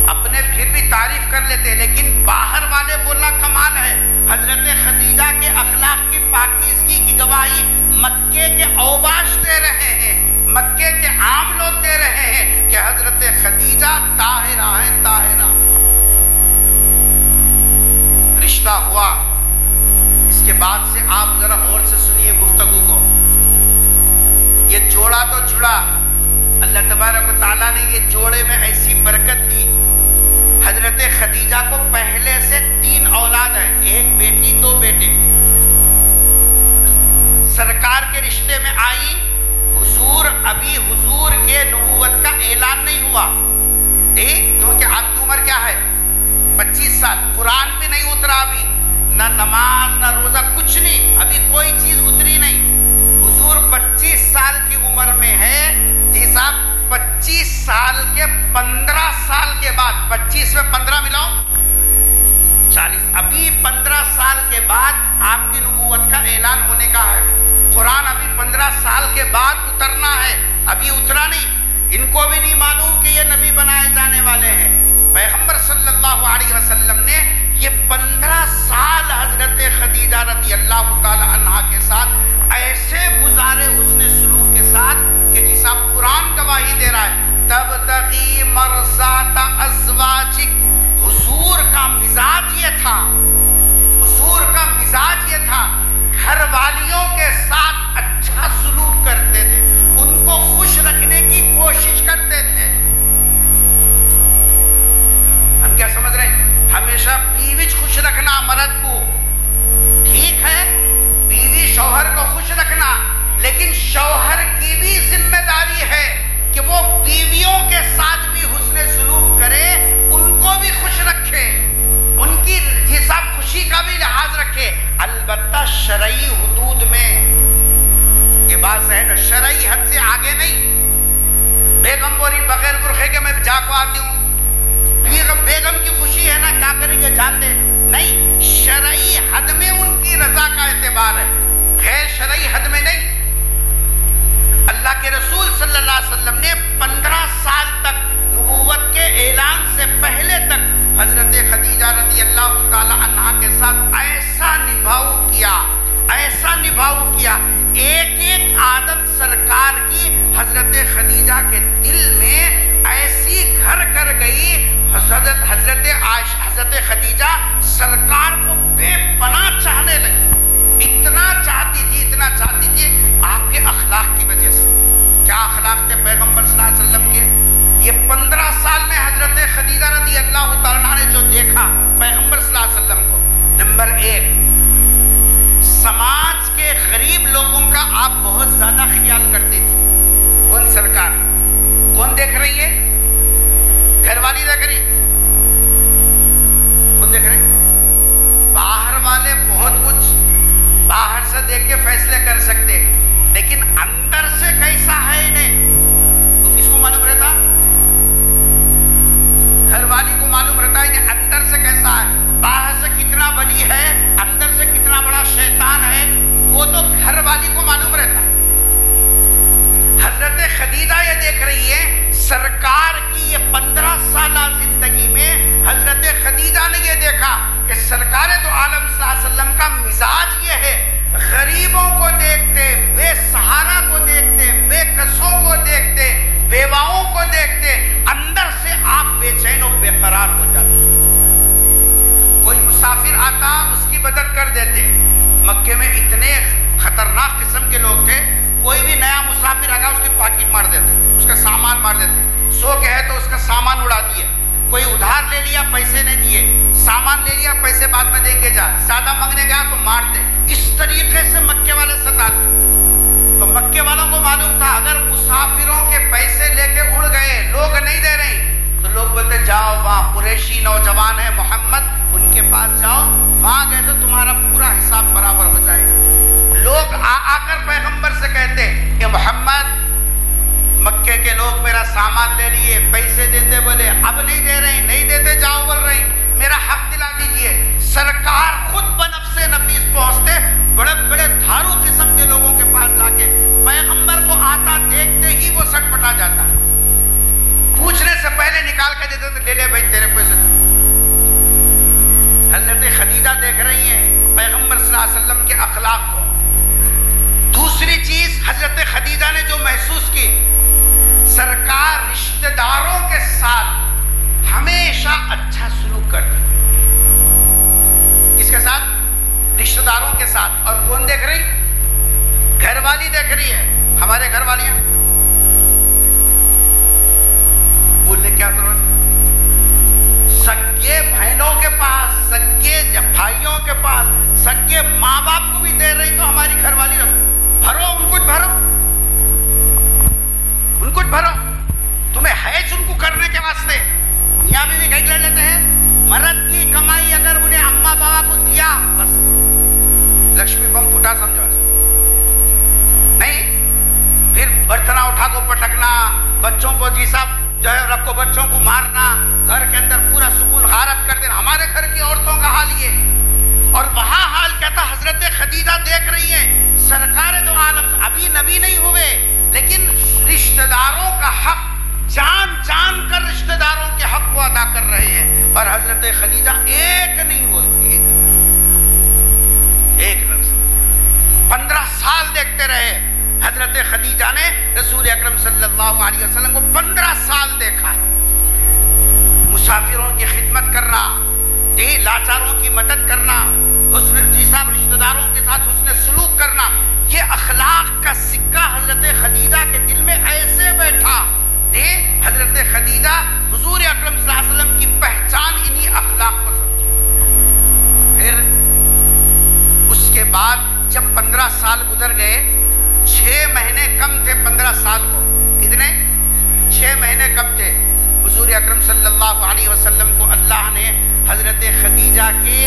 اپنے پھر بھی تعریف کر لیتے ہیں، لیکن باہر والے بولنا کمال ہے. حضرت خدیجہ کے اخلاق کی پاکیزگی کی گواہی مکے کے اوباش دے رہے ہیں، مکے کے عام لوگ دے رہے ہیں کہ حضرت خدیجہ طاہرہ ہیں، طاہرہ. رشتہ ہوا. اس کے بعد سے آپ ذرا غور سے سنیے گفتگو کو. یہ جوڑا تو جڑا. اللہ تبارک و تعالیٰ نے یہ جوڑے میں ایسی برکت دی. حضرت خدیجہ کو پہلے سے 3 اولاد ہیں، 1 بیٹی 2 بیٹے. سرکار کے رشتے میں آئی. ابھی حضور کے نبوت کا اعلان نہیں ہوا، کیونکہ آپ کی عمر کیا ہے؟ 25 سال. قرآن بھی نہیں اترا ابھی، نہ نماز نہ روزہ، کچھ نہیں، ابھی کوئی چیز اتری نہیں. حضور 25 سال کی عمر میں ہے. جی صاحب 25 سال کے 15 سال کے بعد، 25 میں 15 ملاؤ 40، ابھی 15 سال کے بعد آپ کی نبوت کا اعلان ہونے کا ہے. قرآن ابھی 15 سال کے بعد اترنا ہے، ابھی اترا نہیں. ان کو بھی نہیں معلوم کہ یہ نبی بنائے جانے والے ہیں. پیغمبر صلی اللہ علیہ وسلم نے یہ 15 سال حضرت خدیجہ رضی اللہ تعالی عنہا کے ساتھ ایسے گزارے حسن سلوک کے ساتھ کہ جس آپ قرآن گواہی دے رہا ہے. تبتغی مرضات ازواجک. حضور کا مزاج یہ تھا، حضور کا مزاج یہ تھا، گھر والیوں کے ساتھ اچھا سلوک کرتے تھے، ان کو خوش رکھنے کی کوشش کرتے تھے. ہم کیا سمجھ رہے ہیں؟ ہمیشہ بیوی خوش رکھنا مرد کو ٹھیک ہے، بیوی شوہر کو خوش رکھنا، لیکن شوہر کی بھی ذمہ داری ہے کہ وہ بیویوں کے ساتھ بھی حسن سلوک کرے، ان کو بھی خوش رکھے، ان کی حساب خوشی کا بھی لحاظ رکھے، البتہ شرعی حدود میں. یہ بات ہے نا، شرعی حد سے آگے نہیں. بیگم بولی بغیر برقعے کے میں جا کو آتی ہوں، بیگم کی خوشی ہے نا، کیا کریں گے جان دے. نہیں، شرعی حد میں ان کی رضا کا اعتبار ہے، غیر شرعی حد میں نہیں. اللہ کے رسول صلی اللہ علیہ وسلم نے 15 سال تک نبوت کے اعلان سے پہلے تک حضرت خدیجہ رضی اللہ تعالی عنہا کے ساتھ ایسا نبھاؤ کیا، ایسا نبھاؤ کیا. ایک ایک عادت سرکار کی حضرت خدیجہ کے دل میں ایسی گھر کر گئی. حضرت خدیجہ سرکار کو بے پناہ چاہنے لگی، اتنا چاہتی تھی آپ کے اخلاق کی وجہ سے۔ کیا اخلاق تھے پیغمبر صلی اللہ علیہ وسلم کے؟ یہ 15 سال میں حضرت خدیجہ رضی اللہ تعالیٰ عنہا نے جو دیکھا پیغمبر صلی اللہ علیہ وسلم کو، نمبر 1، سماج کے غریب لوگوں کا آپ بہت زیادہ خیال کرتے تھے۔ کون سرکار؟ کون دیکھ رہی ہے؟ گھر والی دیکھ رہی ہے؟ کون دیکھ رہے ہیں؟ باہر والے بہت کچھ باہر سے دیکھ کے فیصلے کر سکتے، لیکن اندر سے کیسا ہے انہیں تو کس کو معلوم رہتا؟ گھر والی کو معلوم رہتا ہے کہ اندر سے کیسا ہے، باہر سے کتنا ولی ہے، اندر سے کتنا بڑا شیطان ہے، وہ تو گھر والی کو معلوم رہتا۔ حضرت خدیجہ یہ دیکھ رہی ہے سرکار کی یہ 15 سالہ زندگی میں حضرت خدیجہ نے یہ دیکھا کہ سرکار دو عالم صلی اللہ علیہ وسلم کا مزاج یہ ہے، غریبوں کو دیکھتے، بے سہارا کو دیکھتے، بے کسوں کو دیکھتے، بیواؤں کو دیکھتے، اندر سے آپ بے چین و بے قرار ہو جاتے۔ کوئی مسافر آتا اس کی مدد کر دیتے۔ مکے میں اتنے خطرناک قسم کے لوگ تھے، کوئی بھی نیا مسافر آگا اس کی پاکٹ مار دیتے، اس کا سامان مار دیتے، 100 کے ہے تو اس کا سامان اڑا دیے، کوئی ادھار لے لیا پیسے نہیں دیے، سامان لے لیا پیسے بعد میں دیں گے، جا زیادہ مانگنے گیا تو مارتے۔ اس طریقے سے مکے والے ستاتے۔ تو مکے والوں کو معلوم تھا اگر مسافروں کے پیسے لے کے اڑ گئے، لوگ نہیں دے رہے تو لوگ بولتے جاؤ وہاں قریشی نوجوان ہے محمد، ان کے پاس جاؤ، وہاں گئے تو تمہارا پورا حساب برابر ہو جائے گا۔ لوگ آ کر پیغمبر سے کہتے کہ محمد مکے کے لوگ میرا سامان لے لیے، پیسے دیتے، بولے اب نہیں دے رہے، نہیں دیتے جاؤ بول رہے، میرا حق دلا دیجئے۔ سرکار خود بنفس نفیس پہنچتے، بڑے بڑے دھارو قسم کے لوگوں کے پاس جا کے پیغمبر کو آتا دیکھتے ہی وہ سٹ پٹا جاتا، پوچھنے سے پہلے نکال کے دیتے تو لے لے بھائی تیرے پیسے۔ حضرت خدیجہ دیکھ رہی ہیں پیغمبر صلی اللہ علیہ وسلم کے اخلاق کو۔ دوسری چیز حضرت خدیجہ نے جو محسوس کی، سرکار رشتہ داروں کے ساتھ ہمیشہ اچھا سلوک کرتے۔ کس کے ساتھ؟ رشتہ داروں کے ساتھ۔ اور کون دیکھ رہی؟ گھر والی دیکھ رہی ہے۔ ہمارے گھر والیاں بولنے کیا ضرورت ہے؟ سگے بہنوں کے پاس، سگے بھائیوں کے پاس، سگے ماں باپ کو بھی دے رہی تو ہماری گھر والی رکھو، بھرو ان کچھ بھرو، ان کچھ بھرو، تمہیں حیث ان کو کرنے کے واسطے۔ میاں بھی کہیں لڑ لیتے ہیں، مرد کی کمائی اگر انہیں اماں بابا کو دیا بس لکشمی بم پھٹا سمجھو، نہیں پھر برتنا اٹھا کو پٹکنا، بچوں کو جی صاحب جو ہے رکھو بچوں کو مارنا، گھر کے اندر پورا سکون غارت کر دینا۔ ہمارے گھر کی عورتوں کا حال یہ، اور وہاں حال کیا تھا؟ حضرت خدیجہ دیکھ رہی ہیں سرکار دو عالم ابھی نبی نہیں ہوئے، لیکن رشتہ داروں کا حق جان جان کر رشتہ داروں کے حق کو ادا کر رہے ہیں۔ اور حضرت خدیجہ ایک نہیں ہوئی، ایک لفظ 15 سال دیکھتے رہے۔ حضرت خدیجہ نے رسول اکرم صلی اللہ علیہ وسلم کو 15 سال دیکھا، مسافروں کی خدمت کرنا، لاچاروں کی مدد کرنا، حسن جی صاحب رشتہ داروں کے ساتھ حسن سلوک کرنا، یہ اخلاق کا سکہ حضرت خدیجہ کے دل میں ایسے بیٹھا۔ حضرت خدیجہ حضور اکرم صلی اللہ علیہ وسلم کی پہچان انہی اخلاق کو سمجھی۔ پھر اس کے بعد جب 15 سال گزر گئے، 6 مہینے کم تھے 15 سال کو، کتنے؟ 6 مہینے کم تھے۔ حضور اکرم صلی اللہ علیہ وسلم کو اللہ نے حضرت خدیجہ کے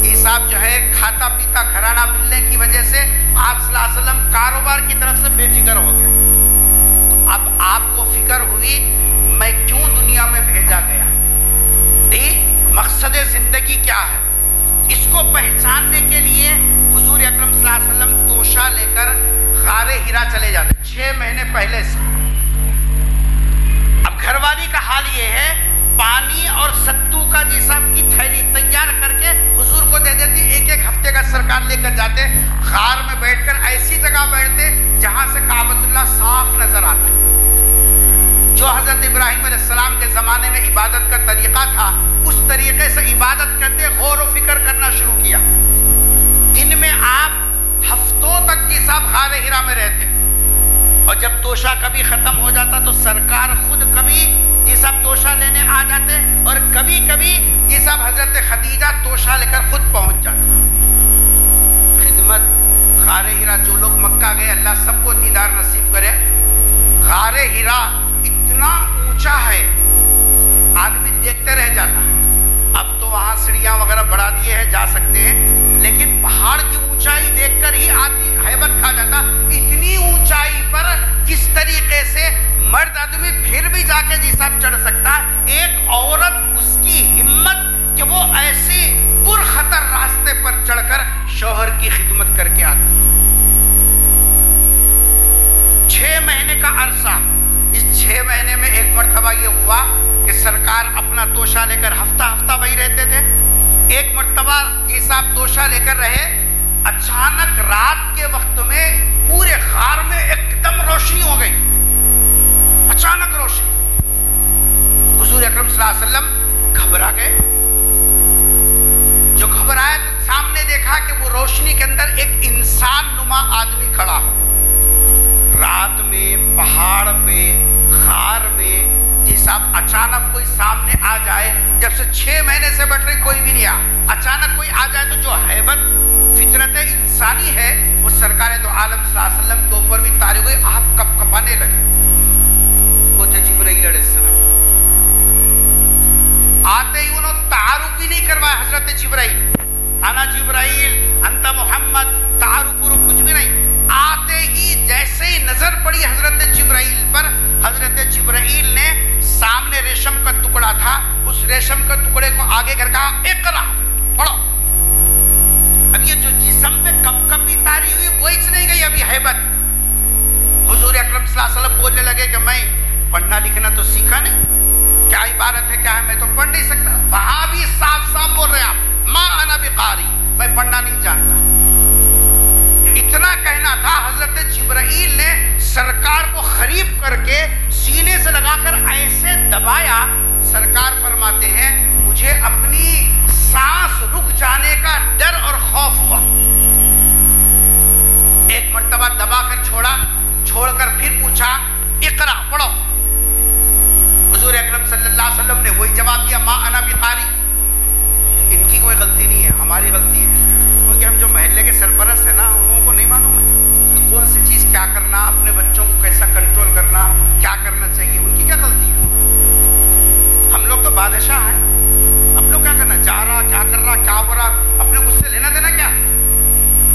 یہ صاحب جو ہے کھاتا پیتا گھرانہ ملنے کی وجہ سے آپ صلی اللہ علیہ وسلم کاروبار کی طرف سے بے فکر ہو گئے۔ اب آپ کو فکر ہوئی میں کیوں دنیا میں بھیجا گیا، مقصد زندگی کیا ہے؟ اس کو پہچاننے کے لیے حضور اکرم صلی اللہ علیہ وسلم توشہ لے کر غار ہرا چلے جاتے 6 مہینے پہلے سے۔ اب گھر والی کا حال یہ ہے، پانی اور ستو کا جیسا کی تھیلی تیار کر کے حضور کو دے دیتی، ایک ایک ہفتے کا سرکار لے کر جاتے، غار میں بیٹھ کر ایسی جگہ بیٹھتے جہاں سے کعبۃ اللہ صاف نظر آتا۔ جو حضرت ابراہیم علیہ السلام کے زمانے میں عبادت کا طریقہ تھا، اس طریقے سے عبادت کرتے غور و فکر کرنا شروع کیا۔ دن میں آپ ہفتوں تک جی صاحب غار ہرا میں رہتے، اور جب توشہ کبھی ختم ہو جاتا تو سرکار خود کبھی جی صاحب توشہ لینے آ جاتے، اور کبھی کبھی جی صاحب حضرت خدیجہ توشہ لے کر خود پہنچ جاتے۔ خدمت غار ہرا، جو لوگ مکہ گئے اللہ سب کو دیدار نصیب کرے۔ غار ہرا اتنا اونچا ہے، آدمی دیکھتے رہ جاتا ہے۔ اب تو وہاں سیڑھیاں وغیرہ بڑھا دیے ہیں، جا سکتے ہیں، لیکن پہاڑ کی اونچائی دیکھ کر ہی آدمی ہیبت کھا جاتا۔ اتنی اونچائی پر کس طریقے سے مرد آدمی پھر بھی جا کے جی صاحب چڑھ سکتا ہے؟ ایک عورت، اس کی ہمت کہ وہ ایسی پرخطر راستے پر چڑھ کر شوہر کی خدمت کر کے آتی۔ 6 مہینے کا عرصہ، اس 6 مہینے میں ایک مرتبہ یہ ہوا کہ سرکار اپنا توشہ لے کر ہفتہ ہفتہ وہی رہتے تھے۔ ایک مرتبہ جی صاحب توشہ لے کر رہے، اچانک رات کے وقت میں پورے غار میں ایک دم روشنی ہو گئی، اچانک روشنی۔ حضور اکرم صلی اللہ علیہ وسلم گھبرا گئے۔ جو گھبرائے تو سامنے دیکھا کہ وہ روشنی کے اندر ایک انسان نما آدمی کھڑا ہو۔ رات میں پہاڑ پہ غار میں جی صاحب اچانک کوئی سامنے آ جائے، جب سے 6 مہینے سے بیٹھ رہے کوئی بھی نہیں آیا، اچانک کوئی آ جائے تو جو ہیبت فطرت انسانی ہے وہ سرکار دو عالم صلی اللہ علیہ وسلم کے اوپر بھی طاری ہوئی، آپ کپ کپانے لگے۔ وہ تھے جبرائیل علیہ السلام۔ آتے ہی انہوں تعارف بھی نہیں کروایا، حضرت جبرائیل، انا جبرائیل انت محمد، تعارف کچھ بھی نہیں۔ آتے ہی جیسے ہی نظر پڑی حضرت جبرائیل پر، حضرت جبرائیل نے سامنے ریشم کا ٹکڑا تھا، اس ریشم کا ٹکڑے کو آگے کر کہا اقرا، پڑھو۔ اب یہ جو جسم پہ کپ کپی طاری ہوئی وہ ہی نہیں گئی ابھی ہیبت۔ حضور اکرم صلی اللہ علیہ وسلم بولنے لگے کہ میں پڑھنا لکھنا تو سیکھا نہیں، کیا عبارت ہے کیا ہے، میں تو پڑھ نہیں سکتا۔ وہاں بھی صاف صاف بول رہے آپ، ما انا بقاری، میں پڑھنا نہیں جانتا۔ اتنا کہنا تھا، حضرت جبرائیل نے سرکار کو قریب کر کے سینے سے لگا کر ایسے دبایا، سرکار فرماتے ہیں مجھے اپنی سانس رک جانے کا ڈر اور خوف ہوا۔ ایک مرتبہ دبا کر چھوڑا، چھوڑ کر پھر پوچھا اقرا، پڑھو۔ حضور اکرم صلی اللہ علیہ وسلم نے وہی جواب دیا، ما انا بقاری۔ ان کی کوئی غلطی نہیں ہے، ہماری غلطی ہے، کیونکہ ہم جو محلے کے سرپرست ہیں نا، ان لوگوں کو نہیں معلوم ہے کہ کون سی چیز کیا کرنا، اپنے بچوں کو کیسا کنٹرول کرنا، کیا کرنا چاہیے، ان کی کیا غلطی ہے؟ ہم لوگ تو بادشاہ ہیں، ہم لوگ کیا کرنا، جا رہا کیا کر رہا کیا ہو رہا، اپنے اس سے لینا دینا کیا؟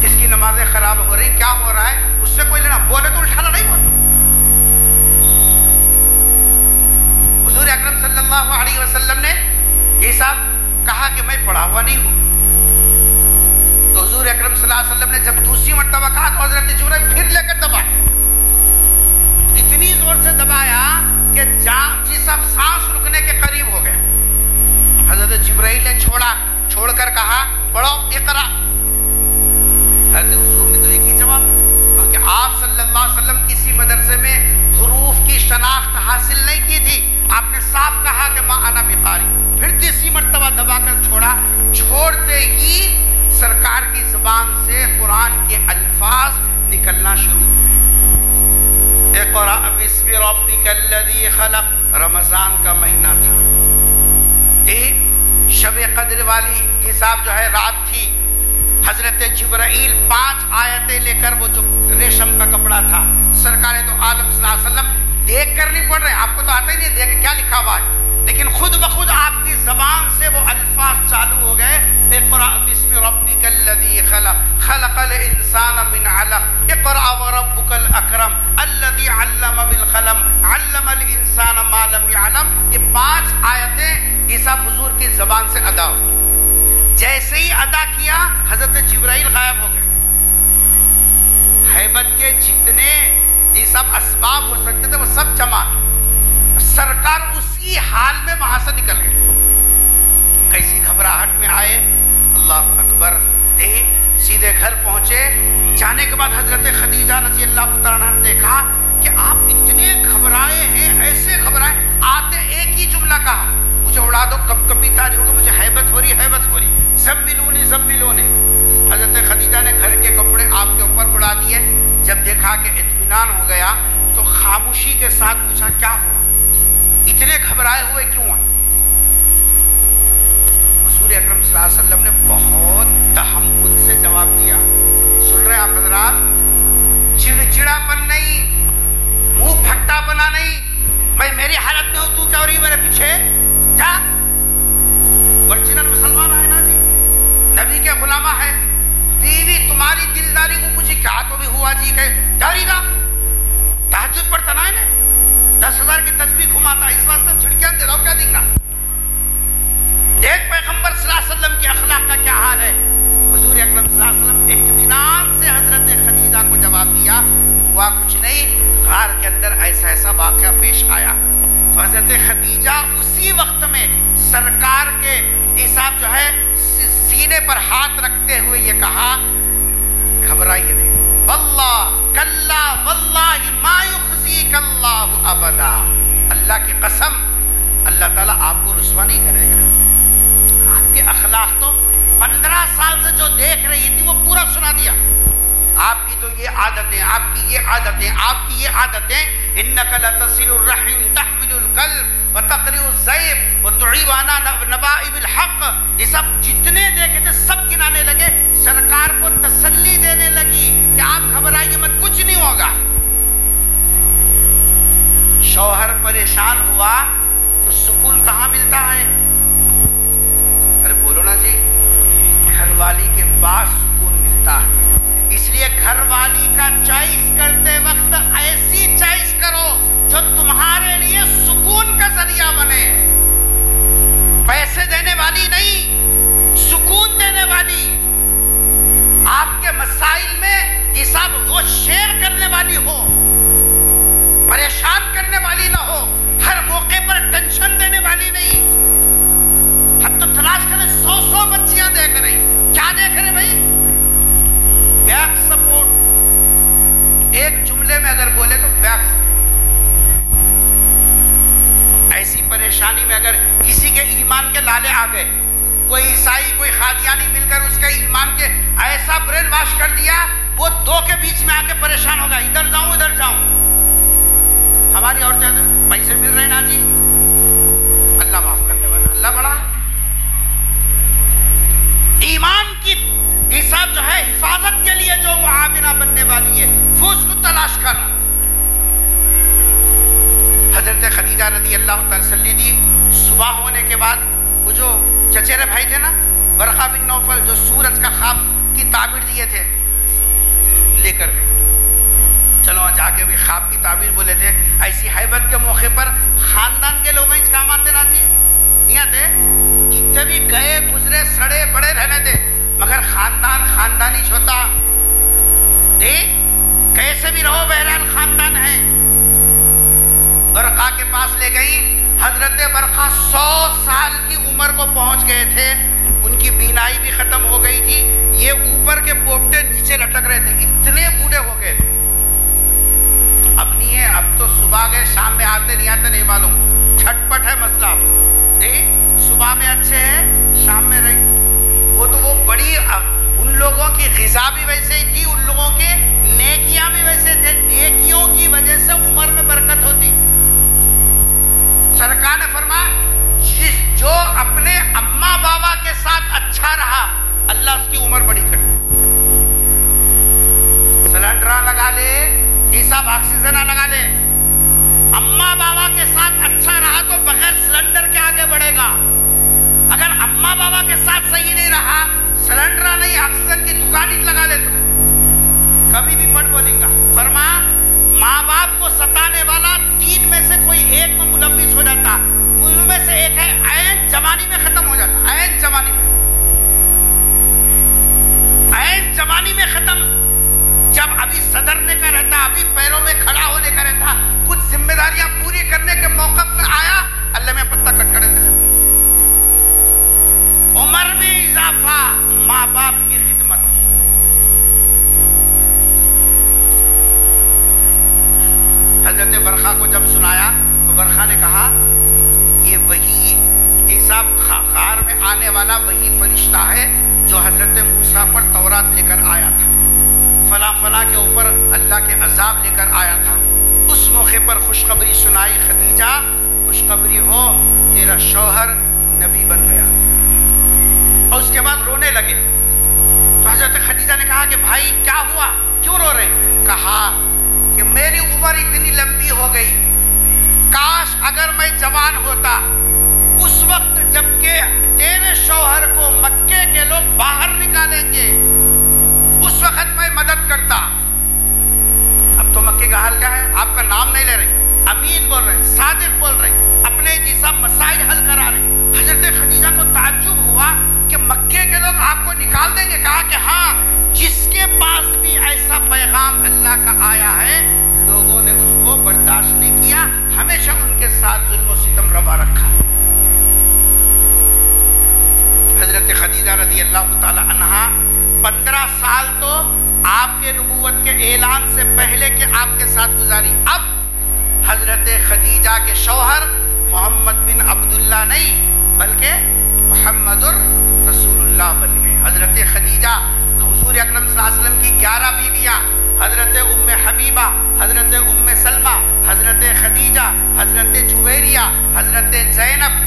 کس کی نمازیں خراب ہو رہی، کیا ہو رہا ہے، اس سے کوئی لینا، بولے تو الٹھانا نہیں بولتا۔ حضور اکرم صلی اللہ علیہ وسلم نے یہ صاحب کہا کہ میں پڑھا ہوا نہیں ہوں۔ تو حضور اکرم صلی اللہ علیہ وسلم نے جب دوسری مرتبہ کہا تو حضرت جبرائیل پھر لے کر دبایا، اتنی زور سے دبایا کہ جی صاحب سانس رکنے کے قریب ہو گئے۔ حضرت جبرائیل نے چھوڑ کر کہا پڑھو اقرا۔ حضرت حضور نے تو ایک ہی جواب، کیونکہ آپ صلی اللہ علیہ وسلم کسی مدرسے میں حروف کی شناخت حاصل نہیں کی تھی، آپ نے صاف کہا کہ ما انا بقاری۔ پھر تیسری مرتبہ دبا کر چھوڑا، چھوڑتے ہی سرکار کی زبان سے قرآن کے الفاظ نکلنا شروع ہوئے۔ اقرأ باسم ربک الذی خلق، رمضان کا مہینہ تھا، شب قدر والی حساب جو ہے رات تھی۔ حضرت جبرائیل 5 آیتیں لے کر، وہ جو ریشم کا کپڑا تھا، سرکار تو عالم صلی اللہ علیہ وسلم دیکھ کر نہیں پڑھ رہے، آپ کو تو آتا ہی نہیں دیکھ کیا لکھا ہوا ہے، لیکن خود بخود آپ کی زبان سے وہ الفاظ چالو ہو گئے۔ اقرأ باسم ربک الذی خلق، خلق الانسان من علق، اقرأ وربک الاکرم الذی علم بالقلم، علم الانسان ما لم یعلم۔ یہ 5 آیتیں یہ سب حضور کی زبان سے ادا ہوئی۔ جیسے ہی ادا کیا حضرت جبرائیل غائب ہو گئے۔ ہیبت کے جتنے یہ سب اسباب ہو سکتے تھے وہ سب جمع، سرکار اسی حال میں وہاں سے نکل گئے۔ کیسی گھبراہٹ میں آئے، اللہ اکبر، سیدھے گھر پہنچے۔ جانے کے بعد حضرت خدیجہ رضی اللہ تعالیٰ عنہ نے دیکھا کہ آپ اتنے گھبرائے ہیں، ایسے گھبرائے، آتے ایک ہی جملہ کہا، مجھے اڑا دو، کب کبھی تاری ہوگا، مجھے حیبت ہو رہی، زملونی۔ حضرت خدیجہ نے گھر کے کپڑے آپ کے اوپر اڑا دیے۔ جب دیکھا کہ اطمینان ہو گیا تو خاموشی کے ساتھ پوچھا کیا ہوا، اتنے گھبرائے ہوئے کیوں ہیں؟ حضور اکرم صلی اللہ علیہ وسلم نے بہت تحمل سے جواب دیا۔ سن رہے ہیں آپ حضرات؟ چڑچڑاپن نہیں، منہ پھٹا بنا نہیں، میں میری حالت میں ہوں، تو کیا ہو رہی ہے میرے پیچھے؟ جا، ورجنل مسلمان ہے نا جی، نبی کے غلامہ ہے، بیوی تمہاری دلداری کو پوچھی کیا تو بھی ہوا جی، کہ ڈری گا، تہجد پڑھتا نا ہے، 10,000 کی تسبیح گھماتا، اس واسطے چھڑکیاں دے رہا ہوں، کیا دیں گا؟ دیکھ پیغمبر صلی اللہ علیہ وسلم کے اخلاق کا کیا حال ہے۔ حضور اکرم صلی اللہ علیہ وسلم اطمینان سے حضرت خدیجہ کو جواب دیا، ہوا کچھ نہیں، غار کے اندر ایسا واقعہ پیش آیا۔ تو حضرت خدیجہ اسی وقت میں سرکار کے حساب جو ہے سینے پر ہاتھ رکھتے ہوئے یہ کہا، گھبرائیے نہیں، واللہ کلا واللہ ما یخزیک اللہ ابدا، اللہ کی قسم اللہ تعالیٰ آپ کو رسوا نہیں کرے گا۔ آپ کے اخلاق تو 15 سال سے جو دیکھ رہی تھی وہ پورا سنا دیا، آپ کی تو یہ عادتیں، آپ کی یہ عادتیں، آپ کی یہ عادتیں، انک لتصل الرحم تحمل القلب وتقری الضیف وتعیب علی نبائب الحق، یہ سب جتنے دیکھے تھے سب گنانے لگے، سرکار کو تسلی دینے لگی کہ آپ گھبرائیے مت، کچھ نہیں ہوگا۔ شوہر پریشان ہوا تو سکون کہاں ملتا ہے؟ ارے بولو نا جی، گھر والی کے پاس سکون ملتا ہے۔ اس لیے گھر والی کا چوائس کرتے وقت ایسی چوائس کرو جو تمہارے لیے سکون کا ذریعہ بنے، پیسے دینے والی نہیں، سکون دینے والی، آپ کے مسائل میں حساب وہ شیئر کرنے والی ہو، پریشان کرنے والی نہ ہو، ہر موقع پر ٹینشن دینے والی نہیں۔ ہم تو تلاش کریں 100 بچیاں دیکھ رہی، کیا دیکھ رہے بھائی؟ بیک سپورٹ، ایک جملے میں اگر بولے تو بیک سپورٹ۔ ایسی پریشانی میں اگر کسی کے ایمان کے لالے آ گئے، کوئی عیسائی کوئی قادیانی مل کر اس کے ایمان کے ایسا برین واش کر دیا، وہ دو کے بیچ میں آ کے پریشان ہوگا، ادھر جاؤں ادھر جاؤں۔ ہماری عورتیں پیسے مل رہے نا جی، اللہ معاف کرنے والا، اللہ بڑا۔ ایمان کی حساب جو ہے حفاظت کے لیے جو معاونہ بننے والی ہے وہ اس کو تلاش کر رہا۔ حضرت خدیجہ رضی اللہ تعالی تسلی دی۔ صبح ہونے کے بعد وہ جو چچیرے بھائی تھے نا، ورقہ بن نوفل، جو سورج کا خواب کی تعبیر دیے تھے، لے کر گئے، چلو جا کے بھی خواب کی تعبیر بولے تھے۔ ایسی حیبت کے موقع پر خاندان کے لوگ اس کام آتے نا جی، نہیں آتے، جتنے بھی گئے گزرے سڑے بڑے رہنے تھے، مگر خاندانی چھوتا، کیسے بھی رہو بہرحال خاندان ہے۔ برقع کے پاس لے گئی، حضرت برقع 100 سال کی عمر کو پہنچ گئے تھے، ان کی بینائی بھی ختم ہو گئی تھی، یہ اوپر کے پوپٹے نیچے لٹک رہے تھے، اتنے بوڑھے ہو گئے تھے۔ اب نہیں ہے، اب تو صبح گئے شام میں آتے نہیں آتے نہیں معلوم، چھٹپٹ ہے مسئلہ۔ صبح میں اچھے ہیں، شام میں رہی، وہ تو وہ بڑی، ان لوگوں کی غذا بھی ویسے ہی تھی، ان لوگوں کے نیکیاں بھی ویسے تھے، نیکیوں کی وجہ سے عمر میں برکت ہوتی۔ سرکار نے فرمایا جو اپنے اماں بابا کے ساتھ اچھا رہا اللہ اس کی عمر بڑی کرے۔ سلنڈر لگا لے، یہ سب آکسیجن لگا لے، اماں بابا کے ساتھ اچھا رہا تو بغیر سلنڈر کے آگے بڑھے گا۔ اگر اماں بابا کے ساتھ صحیح نہیں رہا، سلنڈر نہیں آکسیجن کی دکان ہی لگا لے تو کبھی بھی پڑ بولے گا۔ فرما ماں باپ کو ستانے والا 3 میں سے کوئی ایک میں ملوث ہو جاتا، ان میں سے ایک ہے عین جوانی میں ختم ہو جاتا، عین جوانی میں، عین جوانی میں ختم۔ جب ابھی صدرنے کا رہتا، ابھی پیروں میں کھڑا ہونے کا رہتا، کچھ ذمہ داریاں پوری کرنے کے موقع پر آیا، اللہ میں پتہ کٹ کرے تھے۔ عمر میں اضافہ، ماں باپ کی خدمت۔ حضرت ورقہ کو جب سنایا تو ورقہ نے کہا یہ وہی عیسیٰ غار میں آنے والا وہی فرشتہ ہے جو حضرت موسیٰ پر تورات لے کر آیا تھا، فلاں فلاں کے اوپر اللہ کے عذاب لے کر آیا تھا۔ اس موقع پر خوشخبری سنائی، خدیجہ خوشخبری ہو تیرا شوہر نبی بن گیا۔ اور اس کے بعد رونے لگے تو حضرت خدیجہ نے کہا کہ بھائی کیا ہوا، کیوں رو رہے؟ کہا کہ میری عمر اتنی لمبی ہو گئی، کاش اگر میں جوان ہوتا اس وقت جب کہ تیرے شوہر کو مکے کے لوگ باہر نکالیں گے اس وقت میں مدد کرتا۔ اب تو مکے کا حال کیا ہے؟ آپ کا نام نہیں لے رہے، امین بول رہے، صادق بول رہے، اپنے جیسا مسائل حل کرا رہے۔ حضرت خدیجہ کو تعجب ہوا کہ مکے کے لوگ آپ کو نکال دیں گے؟ کہا کہ ہاں، جس کے پاس بھی ایسا پیغام اللہ کا آیا ہے لوگوں نے اس کو برداشت نہیں کیا، ہمیشہ ان کے ساتھ ظلم و ستم روا رکھا۔ حضرت خدیجہ رضی اللہ تعالی عنہا 15 سال تو آپ کے نبوت کے اعلان سے پہلے کے آپ کے ساتھ گزاری۔ اب حضرت خدیجہ کے شوہر محمد بن عبداللہ نہیں بلکہ محمد رسول اللہ بن گئے۔ حضرت خدیجہ حضور اکرم صلی اللہ علیہ وسلم کی 11 بیویاں، حضرت ام حبیبہ، حضرت ام سلمہ، حضرت خدیجہ، حضرت جویریہ، حضرت زینب،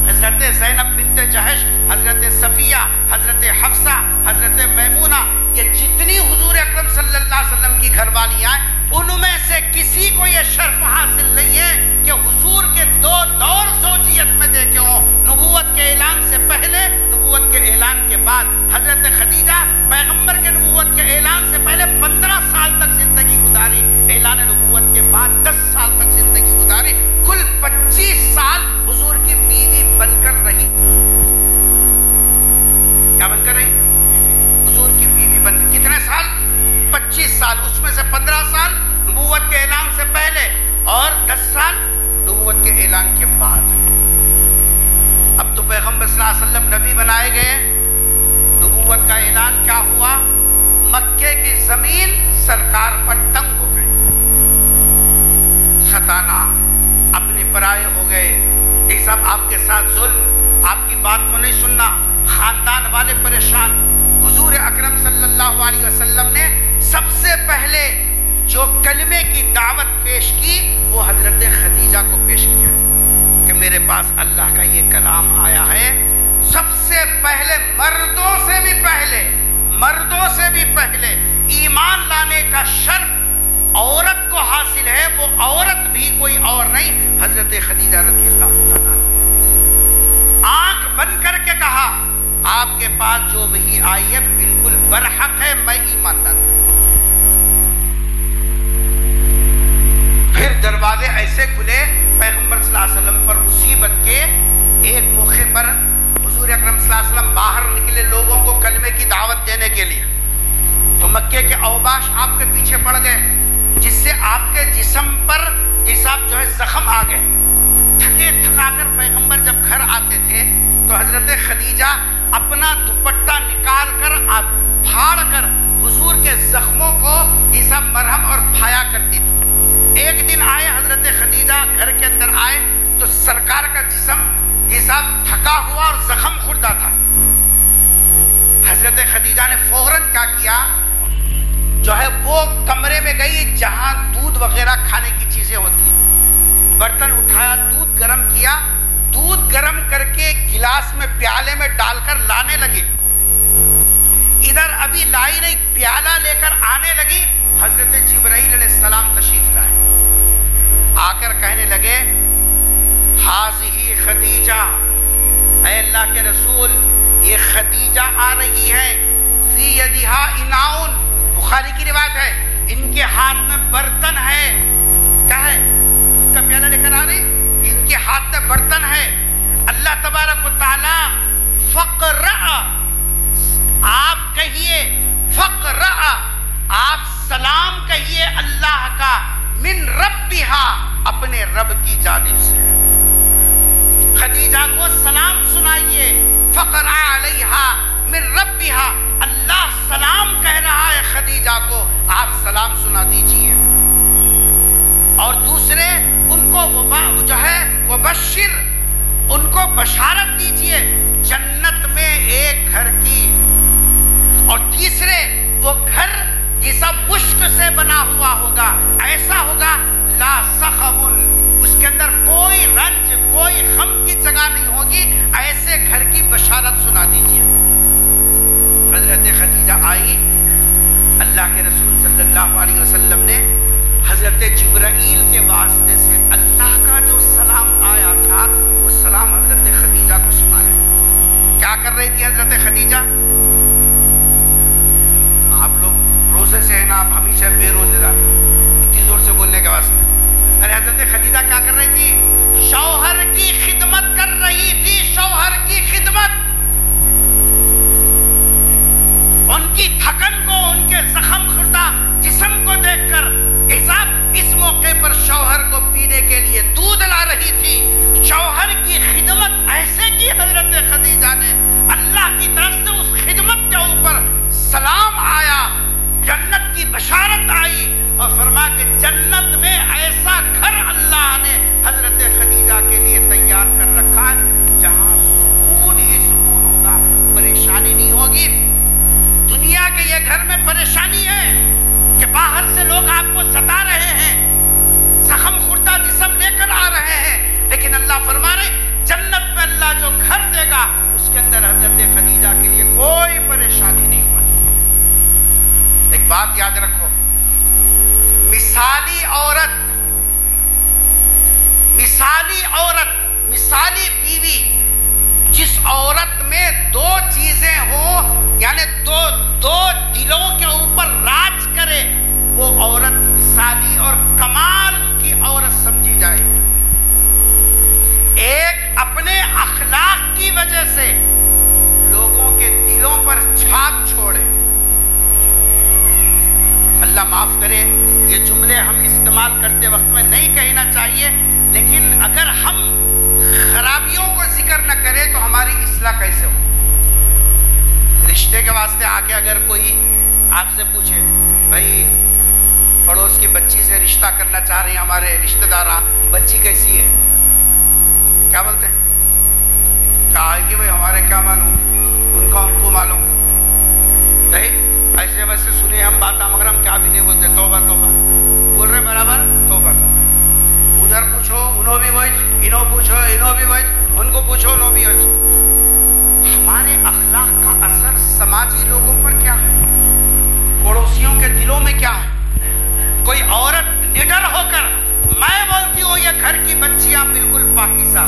حضرت زینب بنت جہش، حضرت صفیہ، حضرت حفصہ، حضرت میمونہ، یہ جتنی حضور اکرم صلی اللہ علیہ وسلم کی گھر والیاں ہیں ان میں سے کسی کو یہ شرف حاصل نہیں ہے کہ حضور کے دو دور زوجیت میں دیکھے ہوں، نبوت کے اعلان سے پہلے، نبوت کے اعلان کے بعد۔ حضرت خدیجہ پیغمبر کے نبوت کے اعلان سے پہلے 15 سال تک زندگی گزاری، اعلان نبوت کے بعد 10 سال تک زندگی گزاری، کل 25 سال حضور کی بیوی بن کر رہی۔ کیا بن کر رہی؟ حضور کی بیوی بن کر۔ کتنے سال؟ 25 سال، اس میں سے 15 سال نبوت کے اعلان سے پہلے اور 10 سال نبوت کے اعلان کے بعد۔ اب تو پیغمبر صلی اللہ علیہ وسلم نبی بنائے گئے، نبوت کا اعلان کیا ہوا؟ مکے کی زمین سرکار پر تنگ ہو گئی، ستانا، اپنے پرائے ہو گئے، یہ سب آپ کے ساتھ ظلم، آپ کی بات کو نہیں سننا، خاندان والے پریشان۔ حضور اکرم صلی اللہ علیہ وسلم نے سب سے پہلے جو کلمے کی دعوت پیش کی وہ حضرت خدیجہ کو پیش کیا کہ میرے پاس اللہ کا یہ کلام آیا ہے۔ سب سے پہلے مردوں سے بھی پہلے ایمان لانے کا شرف عورت کو حاصل ہے، وہ عورت بھی کوئی اور نہیں، حضرت خدیجہ رضی اللہ عنہا۔ آنکھ بند کر کے کہا آپ کے پاس جو وحی آئی ہے بالکل برحق ہے، میں ایمان لاتا ہوں۔ پھر دروازے ایسے کھلے پیغمبر صلی اللہ علیہ وسلم پر مصیبت کے۔ ایک موقع پر حضور اکرم صلی اللہ علیہ وسلم باہر نکلے لوگوں کو کلمے کی دعوت دینے کے لیے، تو مکے کے اوباش آپ کے پیچھے پڑ گئے، جس سے آپ کے جسم پر جو ہے زخم آ گئے۔ تھکے تھکا کر پیغمبر جب گھر آتے تھے تو حضرت خدیجہ اپنا دوپٹہ نکال کر پھاڑ کر حضور کے زخموں کو یہ سب مرہم اور پھایا کرتی تھی۔ ایک دن آئے حضرت خدیجہ گھر کے اندر آئے تو سرکار کا جسم یہ سب تھکا ہوا اور زخم خوردہ تھا۔ حضرت خدیجہ نے فوراً کیا کیا، جو ہے وہ کمرے میں گئی جہاں دودھ وغیرہ کھانے کی چیزیں ہوتی ہیں، برتن اٹھایا، دودھ گرم کیا، دودھ گرم کر کے گلاس میں پیالے میں ڈال کر لانے لگی۔ ادھر ابھی لائی نہیں، پیالہ لے کر آنے لگی، حضرت جبرائیل علیہ السلام تشریف لائے، آ کر کہنے لگے ہاذہ خدیجہ، اے اللہ کے رسول یہ خدیجہ آ رہی ہے، فی یدہا اناؤن، بخاری کی روایت ہے، ان کے ہاتھ میں برتن ہے، کیا ہے؟ دودھ کا پیالہ لے کر آ رہی، ان کے ہاتھ میں برتن ہے۔ اللہ تبارک و تعالی فقرأ، آپ کہیے فقرأ، آپ سلام کہیے اللہ کا، من ربہا، اپنے رب کی جانب سے، خدیجہ کو سلام سنائیے، فقرأ علیہا من ربہا، اللہ سلام کہہ رہا ہے خدیجہ کو، آپ سلام سنا دیجئے۔ اور دوسرے ان کو جو ہے وہ بشر، ان کو بشارت دیجئے جنت میں ایک گھر کی، اور تیسرے وہ گھر جیسا مشک سے بنا ہوا ہوگا، ایسا ہوگا لا سخب، اس کے اندر کوئی رنج کوئی غم کی جگہ نہیں ہوگی، ایسے گھر کی بشارت سنا دیجئے۔ حضرت خدیجہ آئی، اللہ کے رسول صلی اللہ علیہ وسلم نے حضرت جبرائیل کے واسطے سے اللہ کا جو سلام آیا تھا وہ سلام حضرت خدیجہ کو سنایا۔ کیا کر رہی تھی حضرت خدیجہ؟ آپ لوگ روزے سے ہیں نا، آپ ہمیشہ بے روزے دار، اتنی زور سے بولنے کے واسطے۔ ارے حضرت خدیجہ کیا کر رہی تھی؟ شوہر کی خدمت کر رہی تھی، شوہر کی خدمت۔ ان کی تھکن کو، ان کے زخم خوردہ جسم کو دیکھ کر اس موقع پر شوہر کو پینے کے لیے دودھ لا رہی تھی۔ شوہر کی خدمت ایسے کی حضرت خدیجہ نے، اللہ کی طرف سے اس خدمت کے اوپر سلام آیا، جنت کی بشارت آئی، اور فرما کہ جنت میں ایسا گھر اللہ نے حضرت خدیجہ کے لیے تیار کر رکھا ہے جہاں سکون ہی سکون ہوگا، پریشانی نہیں ہوگی۔ دنیا کے یہ گھر میں پریشانی ہے کہ باہر سے لوگ آپ کو ستا رہے ہیں، زخم خوردہ جسم لے کر آ رہے ہیں، لیکن اللہ فرما رہے جنت میں اللہ جو گھر دے گا اس کے اندر حضرت خدیجہ کے لیے کوئی پریشانی نہیں ہوگی۔ ایک بات یاد رکھو، مثالی عورت، مثالی بیوی، جس عورت میں دو چیزیں ہوں، یعنی دو دلوں کے اوپر راج کرے، وہ عورت مثالی اور کمال کی عورت سمجھی جائے گی۔ ایک اپنے اخلاق کی وجہ سے لوگوں کے دلوں پر چھاپ چھوڑے۔ اللہ معاف کرے، یہ جملے ہم استعمال کرتے وقت میں نہیں کہنا چاہیے، لیکن اگر ہم خرابیوں کو ذکر نہ کریں تو ہماری اصلاح کیسے ہو؟ رشتے کے واسطے آ کے اگر کوئی آپ سے پوچھے، بھائی پڑوس کی بچی سے رشتہ کرنا چاہ رہے ہیں ہمارے رشتہ دار، بچی کیسی ہے؟ کیا بولتے ہیں؟ کہا کہ بھائی ہمارے کیا معلوم، ان کا ان کو معلوم۔ نہیں، ایسے ویسے سنے ہم بات، مگر ہم کیا بھی نہیں بولتے، توبہ توبہ بول رہے برابر، توبہ توبہ۔ ادھر پوچھو انہوں بھی وجھ، انہوں پوچھو انہوں بھی وجھ، ان کو پوچھو انہوں بھی وجھ۔ ہمارے اخلاق کا اثر سماجی لوگوں پر کیا ہے؟ پڑوسیوں کے دلوں میں کیا ہے؟ کوئی عورت نڈر ہو کر میں بولتی ہوں یہ گھر کی بچیاں بالکل پاکیزہ،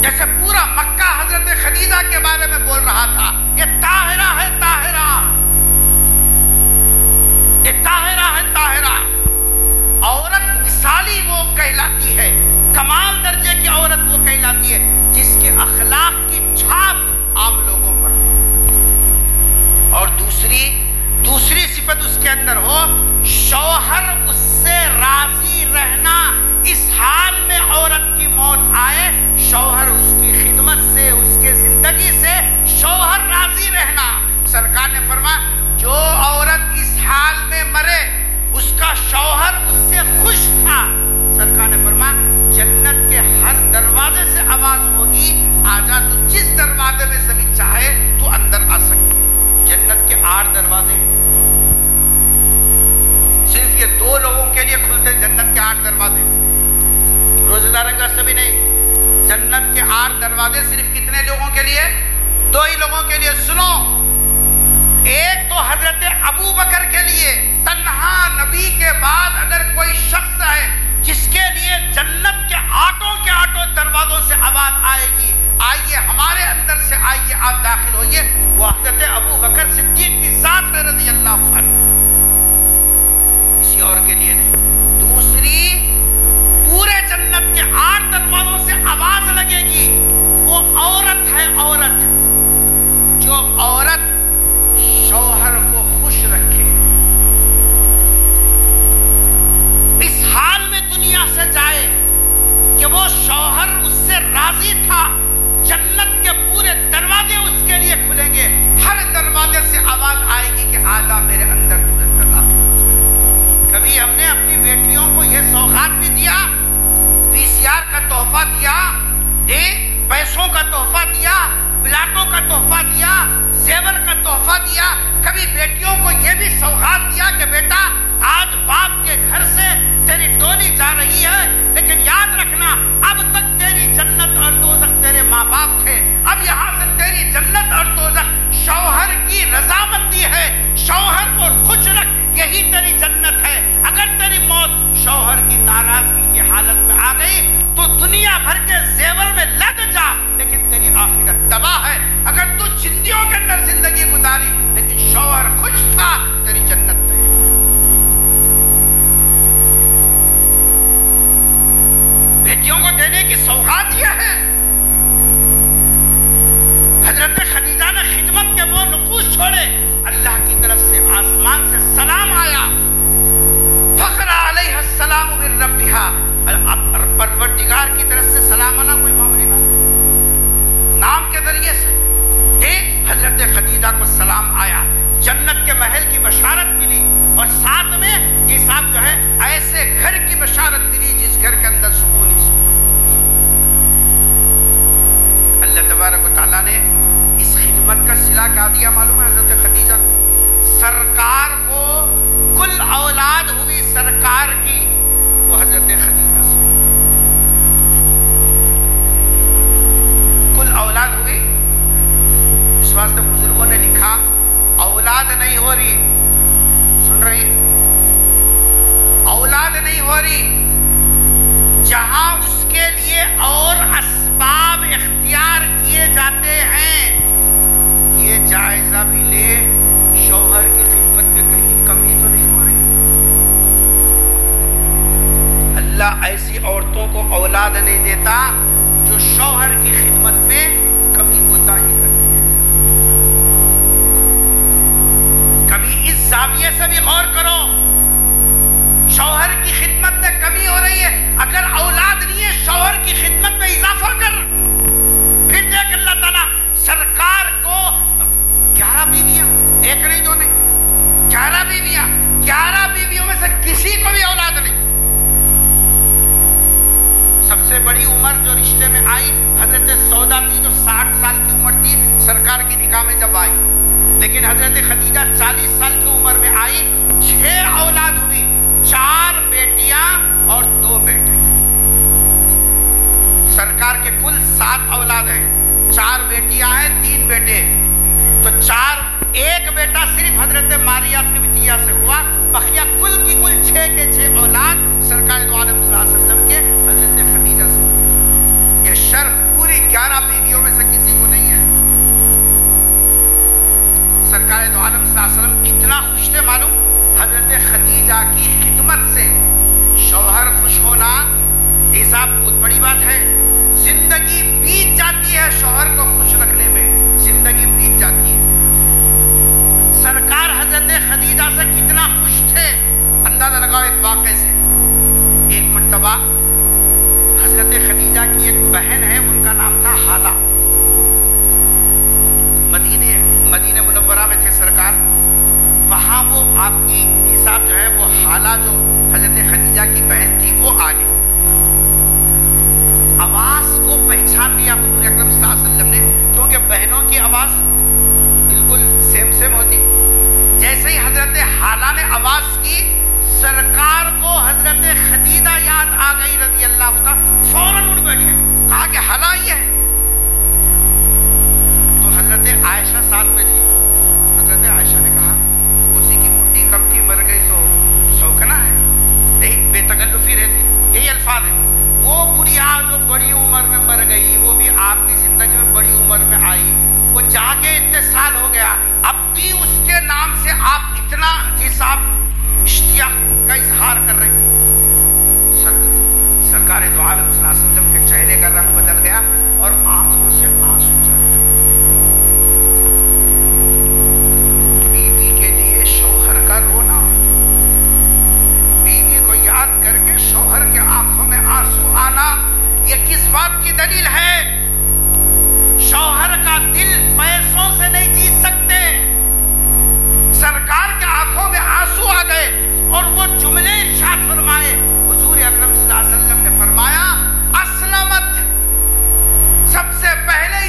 جیسے پورا مکہ حضرت خدیجہ کے بارے میں بول رہا تھا، یہ طاہرہ ہے، طاہرہ، یہ طاہرہ ہے، طاہرہ۔ عورت مثالی وہ کہلاتی ہے، کمال درجے کی عورت وہ کہلاتی ہے جس کے اخلاق کی چھاپ عام لوگوں پر ہو، اور دوسری صفت اس کے اندر ہو، شوہر اس سے راضی رہنا۔ اس حال میں عورت کی موت آئے، شوہر اس کی خدمت سے، اس کے زندگی سے شوہر راضی رہنا۔ سرکار نے فرمایا جو عورت اس حال میں مرے اس کا شوہر اس سے خوش تھا۔ سرکار نے فرمایا جنت کے ہر دروازے سے آواز ہوگی، آجا تو جس دروازے میں سے بھی چاہے تو اندر آ سکتی۔ جنت کے 8 دروازے، صرف یہ 2 لوگوں کے لیے کھلتے جنت کے 8 دروازے، روزہ داروں کے واسطے بھی نہیں۔ جنت کے 8 دروازے صرف کتنے لوگوں کے لیے؟ 2 ہی لوگوں کے لیے۔ سنو، ایک تو حضرت ابو بکر کے لیے، تنہا نبی کے بعد اگر کوئی شخص ہے جس کے لیے جنت کے آٹوں دروازوں سے آواز آئے گی، آئیے ہمارے اندر سے آئیے، آپ داخل ہوئیے، وہ حضرت ابو بکر صدیق کی ذات ہے رضی اللہ عنہ، کسی اور کے لیے نہیں۔ دوسری، پورے جنت کے 8 دروازوں سے آواز لگے گی، وہ عورت ہے، عورت جو عورت شوہر کو خوش رکھے، اس حال میں دنیا سے جائے کہ وہ شوہر اس سے راضی تھا، جنت کے پورے دروازے اس کے لیے کھلیں گے، ہر دروازے سے سوغات دیا کہ بیٹا آج باپ کے گھر سے تیری ڈولی جا رہی ہے، لیکن یاد رکھنا اب تک تیری جنت اور دوزخ تیرے ماں باپ تھے، اب یہاں سے تیری جنت اور دوزخ شوہر کی رضامندی ہے، شوہر کو خوش رکھ، یہی تیری جنت ہے۔ اگر تیری موت شوہر کی ناراضگی کی حالت میں آ گئی تو دنیا بھر کے زیور میں لگ جا، لیکن تیری آخرت تباہ ہے۔ اگر تو چندیوں کے اندر زندگی گزاری لیکن شوہر خوش تھا، تیری جنت ہے۔ بیٹیوں کو دینے کی سوغات یہ ہے۔ حضرت خدیجہ نے خدمت کے وہ نقوش چھوڑے، اللہ کی طرف سے آسمان سے سلام آیا، فقر علیہ السلام من ربہا، پروردگار کی طرف سے سلام آنا کوئی معمولی بات، نام کے ذریعے سے حضرت خدیجہ کو سلام آیا، جنت کے محل کی بشارت ملی، اور ساتھ میں یہ صاحب جو ہے ایسے گھر کی بشارت ملی جس گھر کے اندر سکون ہی سکون۔ اللہ تبارک و تعالیٰ نے اس خدمت کا صلہ کیا دیا معلوم ہے حضرت خدیجہ کو؟ سرکار کو کل اولاد ہوئی سرکار کی وہ حضرت خدیجہ سے، کل اولاد ہوئی۔ اس واسطے بزرگوں نے لکھا اولاد نہیں ہو رہی، سن رہی، اولاد نہیں ہو رہی، جہاں اس کے لیے اور اسباب اختیار کیے جاتے ہیں، یہ جائزہ بھی لے شوہر کی خدمت میں کہیں کمی تو نہیں ہو رہی۔ اللہ ایسی عورتوں کو اولاد نہیں دیتا جو شوہر کی خدمت میں کمی ہوتا ہی کرتی ہے۔ کبھی اس زاویے سے بھی غور کرو، شوہر کی خدمت میں کمی ہو رہی ہے، اگر اولاد نہیں ہے شوہر کی خدمت میں اضافہ کر۔ پھر دیکھ اللہ تعالیٰ سرکار کو 11 بیویاں، ایک نہیں دو نہیں، 11 بیویاں، 11 بیویوں میں سے کسی کو بھی اولاد نہیں۔ سب سے بڑی عمر جو رشتے میں آئی حضرت سودا تھی، جو 60 سال کی عمر تھی سرکار کی نکاح میں جب آئی، لیکن حضرت خدیجہ 40 سال کی عمر میں آئی، 6 اولاد ہوئی، 4 بیٹیاں اور 2 بیٹے۔ سرکار کے کل 7 اولاد ہیں، 4 بیٹیاں ہیں، 3 بیٹے، تو 4، ایک بیٹا صرف حضرت ماریہ قبطیہ سے ہوا، بقیہ کل کی کل 6 کے 6 اولاد سرکار دو عالم صلی اللہ علیہ وسلم کے حضرت خدیجہ سے۔ یہ شرف پوری 11 بیویوں میں سے کسی کو نہیں ہے۔ سرکار دو عالم صلی اللہ علیہ وسلم کتنا خوش تھے معلوم؟ حضرت خدیجہ کی خدمت سے شوہر خوش ہونا یہ صاحب بہت بڑی بات ہے۔ زندگی بیت جاتی ہے شوہر کو خوش رکھنے میں، زندگی بیت جاتی ہے۔ سرکار حضرت خدیجہ سے کتنا خوش تھے اندازہ لگاؤ ایک واقعے سے۔ ایک مرتبہ حضرت خدیجہ کی ایک بہن ہے، ان کا نام تھا حالہ، مدینہ منورہ میں تھے سرکار، وہاں وہ آپ کی نصاب جو ہے وہ حالہ جو حضرت خدیجہ کی بہن تھی وہ آ گئی، آواز کو پہچان لیا حضور اکرم صلی اللہ علیہ وسلم نے، کیونکہ بہنوں کی آواز بالکل سیم ہوتی۔ جیسے ہی حضرت حالہ نے آواز کی، سرکار کو حضرت خدیجہ یاد آ گئی رضی اللہ عنہ، فوراً اٹھ بیٹھے، کہا کہ حالہ آئی ہے۔ تو حضرت عائشہ ساتھ میں تھی، حضرت عائشہ نے کہا اسی کی بڈی کب کی مر گئی تو سوکنا ہے، نہیں بے تکلفی رہتی، یہی الفاظ ہیں۔ وہ بڑھیا جو بڑی عمر میں مر گئی، وہ بھی آپ کی زندگی میں بڑی عمر میں آئی، وہ جا کے اتنے سال ہو گیا، اب بھی اس کے نام سے آپ اتنا حساب اشتیاق کا اظہار کر رہے ہیں۔ سرکار دو عالم صلی اللہ علیہ وسلم کے چہرے کا رنگ بدل گیا اور آنکھوں سے آنسو چل گئے۔ بیوی کے لیے شوہر کا رونا، بیوی کو یاد کر کے شوہر کے آنکھوں میں آنسو آنا، یہ کس بات کی دلیل ہے؟ شوہر کا دل پیسوں سے نہیں جیت سکتے۔ سرکار کے آنکھوں میں آنسو آ گئے اور وہ جملے ارشاد فرمائے، حضور اکرم صلی اللہ علیہ وسلم نے فرمایا، اسلمت، سب سے پہلے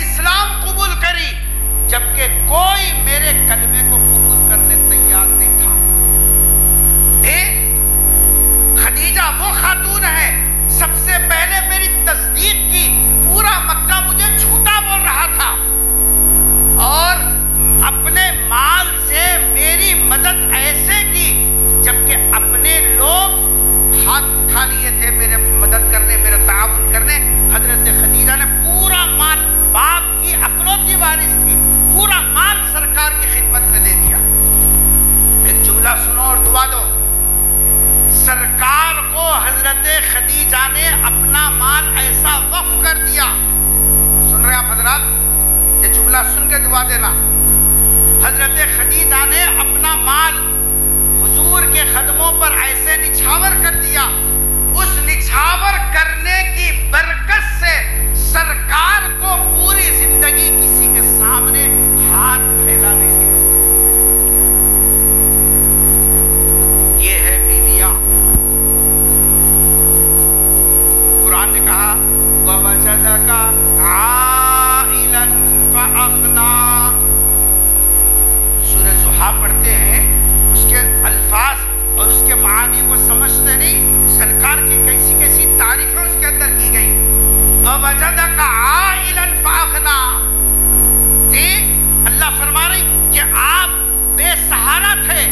لیے دعا دینا. حضرت خدیجہ نے اپنا مال حضور کے قدموں پر ایسے نچھاور کر دیا. اس نچھاور کرنے کی برکت سے سرکار کو پوری زندگی کسی کے سامنے ہاتھ پھیلانے کی یہ ہے بیویاں. قرآن نے کہا وَوَجَدَكَ عَائِلًا فَأَغْنَىٰ. سورہ زحا پڑھتے ہیں, اس کے الفاظ اور اس کے معانی کو سمجھتے نہیں. سرکار کی کیسی کیسی تعریفیں اس کے اندر کی گئی. وَوَجَدَكَ عَائِلًا فَأَغْنَىٰ. اللہ فرما رہی کہ آپ بے سہارا تھے,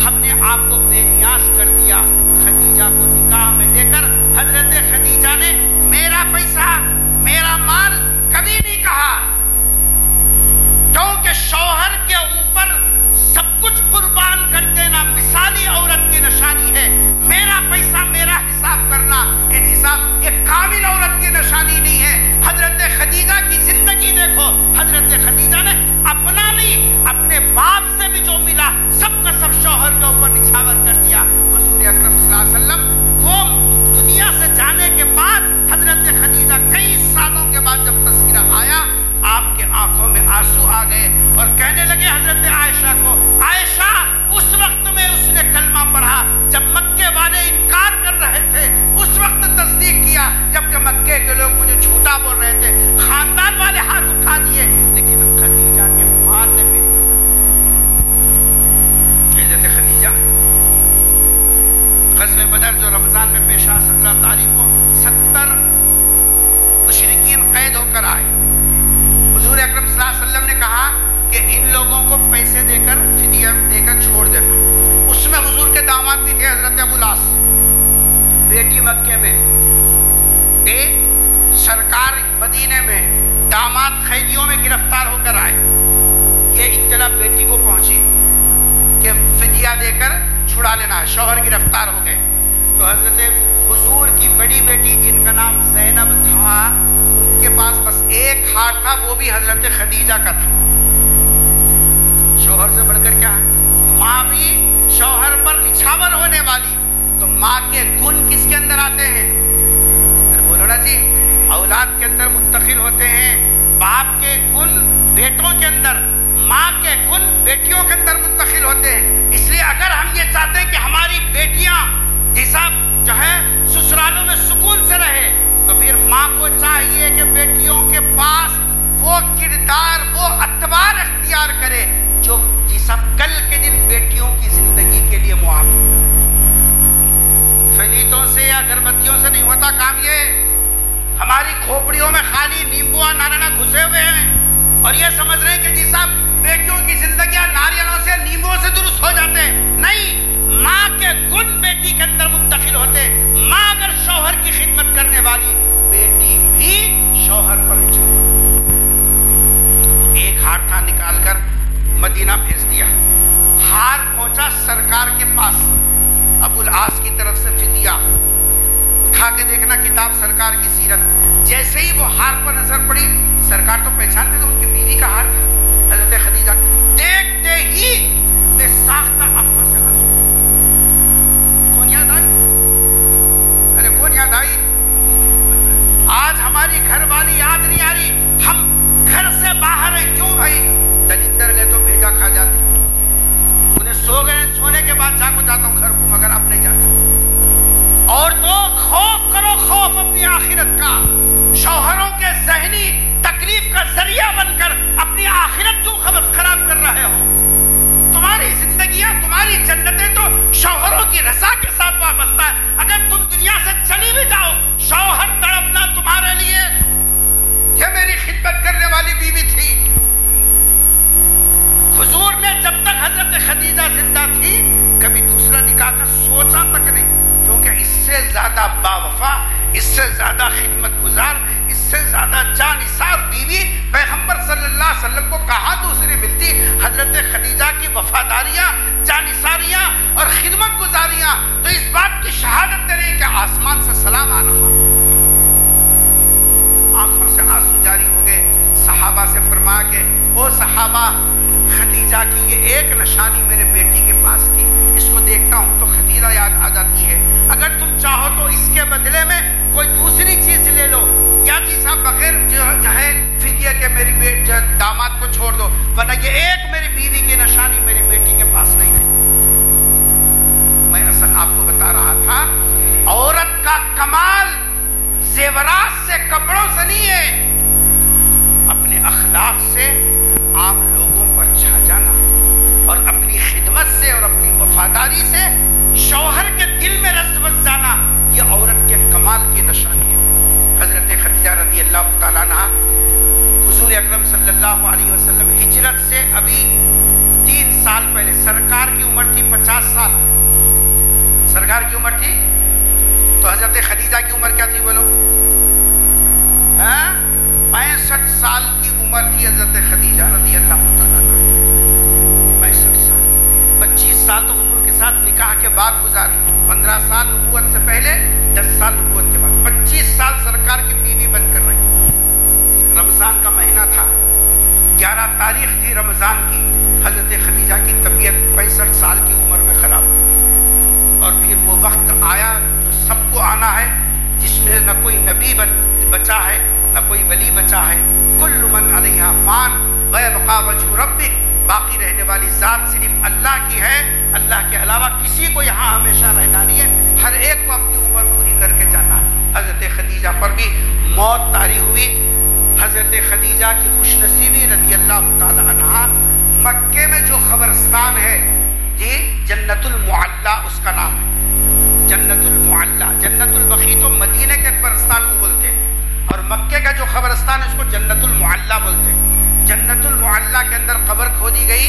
ہم نے آپ کو بے نیاز کر دیا. خدیجہ کو نکاح میں لے کر حضرت خدیجہ نے میرا پیسہ میرا مال کبھی نہیں کہا, کیونکہ شوہر کے اوپر سب کچھ قربان کر دینا مثالی عورت کی نشانی ہے. میرا پیسہ میرا حساب کرنا یہ حساب ایک کامل عورت کی نشانی نہیں ہے. حضرت خدیجہ کی زندگی دیکھو, حضرت خدیجہ نے اپنا نہیں اپنے باپ سے بھی جو ملا سب کا سب شوہر کے اوپر نچھاور کر دیا. حضور اکرم صلی اللہ علیہ وسلم وہ دنیا سے جانے کے بعد حضرت خدیجہ کئی سالوں کے بعد جب تذکرہ آیا, آپ کے آنکھوں میں آنسو آ گئے اور کہنے لگے حضرت عائشہ کو, عائشہ اس وقت میں اس نے کلمہ پڑھا جب مکے والے انکار کر رہے تھے, اس وقت تصدیق کیا جبکہ مکے کے لوگ مجھے جھوٹا بول رہے تھے. خاندان والے ہاتھ اٹھا دیے لیکن خدیجہ کے مال نے بھی. حضرت خدیجہ غزوہ بدر جو رمضان میں پیش آ 17 تاریخ کو 70 مشرکین قید ہو کر آئے. حضور اکرم صلی اللہ علیہ وسلم نے کہا کہ ان لوگوں کو پیسے دے کر فدیہ دے کر چھوڑ دینا. اس میں حضور کے داماد بھی تھے حضرت ابو العاص. بیٹی مکے میں, ایک سرکار مدینے میں, داماد قیدیوں میں گرفتار ہو کر آئے. یہ اطلاع بیٹی کو پہنچی کہ فدیہ دے کر چھڑا لینا ہے, شوہر گرفتار ہو گئے. تو حضرت حضور کی بڑی بیٹی جن کا نام زینب تھا, ان کے پاس بس ایک ہار تھا, وہ بھی حضرت خدیجہ کا تھا. شوہر سے بڑھ کر کیا ہے, ماں بھی شوہر پر نچھاور ہونے والی. تو ماں کے گن کس کے اندر آتے ہیں, بولو نا جی, اولاد کے اندر منتقل ہوتے ہیں. باپ کے گن بیٹوں کے اندر, ماں کے گن بیٹیوں کے اندر منتقل ہوتے ہیں. اس لیے اگر ہم یہ چاہتے ہیں کہ ہماری بیٹیاں جیسا جو ہے سسرالوں میں سکون سے رہے, تو پھر ماں کو چاہیے کہ بیٹیوں کے پاس وہ کردار وہ اعتبار اختیار کرے جو جیسا کل کے دن بیٹیوں کی زندگی کے لیے معاون کرے. فلیتوں سے یا اگربتیوں سے نہیں ہوتا کام. یہ ہماری کھوپڑیوں میں خالی نیمبو نانا گھسے ہوئے ہیں اور یہ سمجھ رہے ہیں کہ جی صاحب بیٹیوں کی زندگیاں ناریلوں سے نیمبو سے درست ہو جاتے ہیں. نہیں, ماں کے گن بیٹی کے اندر منتقل ہوتے. ماں اگر شوہر کی خدمت کرنے والی, بیٹی بھی شوہر پر نچھاور. ایک ہار تھا, نکال کر مدینہ بھیج دیا. ہار پہنچا سرکار کے پاس, ابو العاص کی طرف سے فدیہ. اٹھا کے دیکھنا کتاب سرکار کی سیرت. جیسے ہی وہ ہار پر نظر پڑی, سرکار تو پہچانتے تھے ان کی بیوی کا ہار تھا. حضرت خدیجہ دیکھتے ہی بے ساختہ آنکھوں سے آنسو. کون یاد آئی؟ ارے کون یاد آئی؟ آج ہماری گھر والی یاد نہیں آ رہی. ہم گھر سے باہر ہیں, کیوں بھائی؟ دلندر گئے تو بھیجا کھا جاتے, انہیں سو گئے, سونے کے بعد جاتا ہوں گھر کو, مگر آپ نہیں جاتے. اور تو خوف کرو, خوف اپنی آخرت کا. شوہروں کے ذہنی تکلیف کا ذریعہ بن کر اپنی آخرت کیوں خراب کر رہے ہو؟ تمہاری زندگیاں, تمہاری جنتیں تو شوہروں کی رضا کے ساتھ وابستہ ہے. اگر تم دنیا سے چلی بھی جاؤ, شوہر تڑپنا تمہارے لیے. یہ میری خدمت کرنے والی بیوی تھی. حضور نے جب تک حضرت خدیجہ زندہ تھی کبھی دوسرا نکاح کا سوچا تک نہیں, کیونکہ اس سے زیادہ باوفا, اس سے زیادہ خدمت گزار, اس سے زیادہ جانثار بیوی پیغمبر صلی اللہ علیہ وسلم کو کہاں دوسری ملتی. حضرت خدیجہ کی وفاداریاں, جانثار ایک نشانی میرے بیٹی کے پاس تھی، اس کو دیکھتا ہوں تو خدیجہ یاد آ جاتی ہے، اگر تم چاہو تو اس کے بدلے میں کوئی دوسری چیز لے لو، یا جی صاحب بغیر جو ہے فدیہ کے میری داماد کو چھوڑ دو، ورنہ یہ ایک میری بیوی کی نشانی میری بیٹی کے پاس نہیں ہے۔ میں اصل آپ کو بتا رہا تھا، عورت کا کمال زیورات سے، کپڑوں سے نہیں ہے، اپنے اخلاق سے عام لوگوں پر چھا جانا، اور اپنی خدمت سے اور اپنی وفاداری سے شوہر کے دل میں رس بس جانا، یہ عورت کے کمال کی نشانی ہے۔ حضرت خدیجہ رضی اللہ تعالیٰ عنہ، حضور اکرم صلی اللہ علیہ وسلم ہجرت سے ابھی 3 سال پہلے، سرکار کی عمر تھی 50 سال، سرکار کی عمر تھی، تو حضرت خدیجہ کی عمر کیا تھی بولو؟ 65 سال کی عمر تھی حضرت خدیجہ رضی اللہ تعالیٰ عنہ، 65 سال، 25 سال تو حضور کے ساتھ نکاح کے بعد گزاری، 15 سال نبوت سے پہلے، 10 سال نبوت کے بعد، 25 سال سرکار کی بیوی بن کر رہی۔ رمضان کا مہینہ تھا، 11 تاریخ تھی رمضان کی، حضرت خدیجہ کی طبیعت 65 سال کی عمر میں خراب ہوئی، اور پھر وہ وقت آیا جو سب کو آنا ہے، جس میں نہ کوئی نبی بچا ہے، نہ کوئی ولی بچا ہے، کل من علیہا فان ویبقی وجہ ربک، باقی رہنے والی ذات صرف اللہ کی ہے، اللہ کے علاوہ کسی کو یہاں ہمیشہ رہنا نہیں ہے، ہر ایک کو اپنی عمر پوری کر کے جانا ہے۔ حضرت خدیجہ پر بھی موت طاری ہوئی۔ حضرت خدیجہ کی خوش نصیبی رضی اللہ تعالی عنہ، مکے میں جو قبرستان ہے جی، جنت المعلا اس کا نام ہے، جنت المعلا، جنت البقیع تو مدینے کے قبرستان کو بولتے ہیں، اور مکے کا جو قبرستان ہے اس کو جنت المعلا بولتے ہیں۔ جنت المعلا کے اندر قبر کھودی گئی،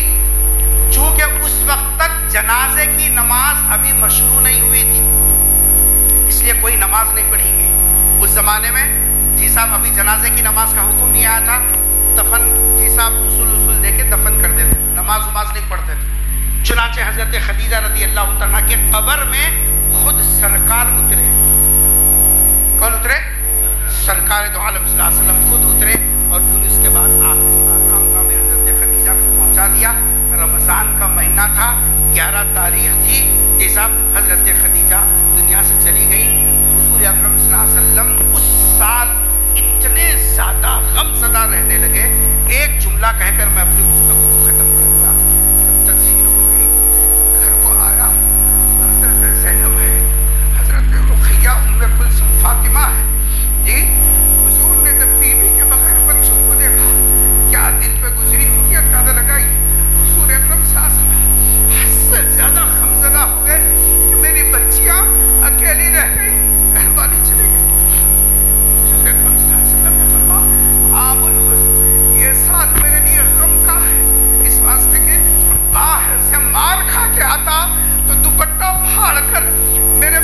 چونکہ اس وقت تک جنازے کی نماز ابھی مشروع نہیں ہوئی تھی، اس لیے کوئی نماز نہیں پڑھی گئی اس زمانے میں۔ جی صاحب ابھی جنازے کی نماز کا حکم نہیں آیا تھا، دفن جی صاحب اصول دے کے دفن کر دیتے، نماز نہیں پڑھتے تھے۔ چنانچہ حضرت خدیجہ رضی اللہ تعالیٰ کے قبر میں خود سرکار اترے۔ کون اترے؟ سرکار دو عالم صلی اللہ علیہ وسلم خود اترے، اور پھر اس کے بعد آخام میں حضرت خدیجہ کو پہنچا دیا۔ رمضان کا مہینہ تھا، 11 تاریخ تھی، یہ صاحب حضرت خدیجہ دنیا سے چلی گئی۔ حضور اکرم صلی اللہ علیہ وسلم اس سال اتنے زیادہ غم زدہ رہنے لگے، ایک جملہ کہہ کر میں اپنی گفتگو کو ختم کروں گا۔ جب تدفین ہو گئی، گھر کو آیا، حضرت زینب ہے، حضرت رقیہ ام کلثوم فاطمہ ہے جی۔ حضور نے جب بیوی کے بغیر بچوں کو دیکھا، کیا دل پہ گزری ہوگی اندازہ لگائی۔ حضور اکرم صلی اللہ علیہ وسلم حد سے زیادہ غمزدہ ہو گئے کہ میری بچیاں اکیلی رہ گئی، گھر والی چلی گئی۔ حضور اکرم صلی اللہ علیہ وسلم نے فرمایا عام الحزن، یہ سال میرے لیے غم کا ہے، اس واسطے کہ باہر سے مار کھا کے آتا تو دوپٹہ پھاڑ کر میرے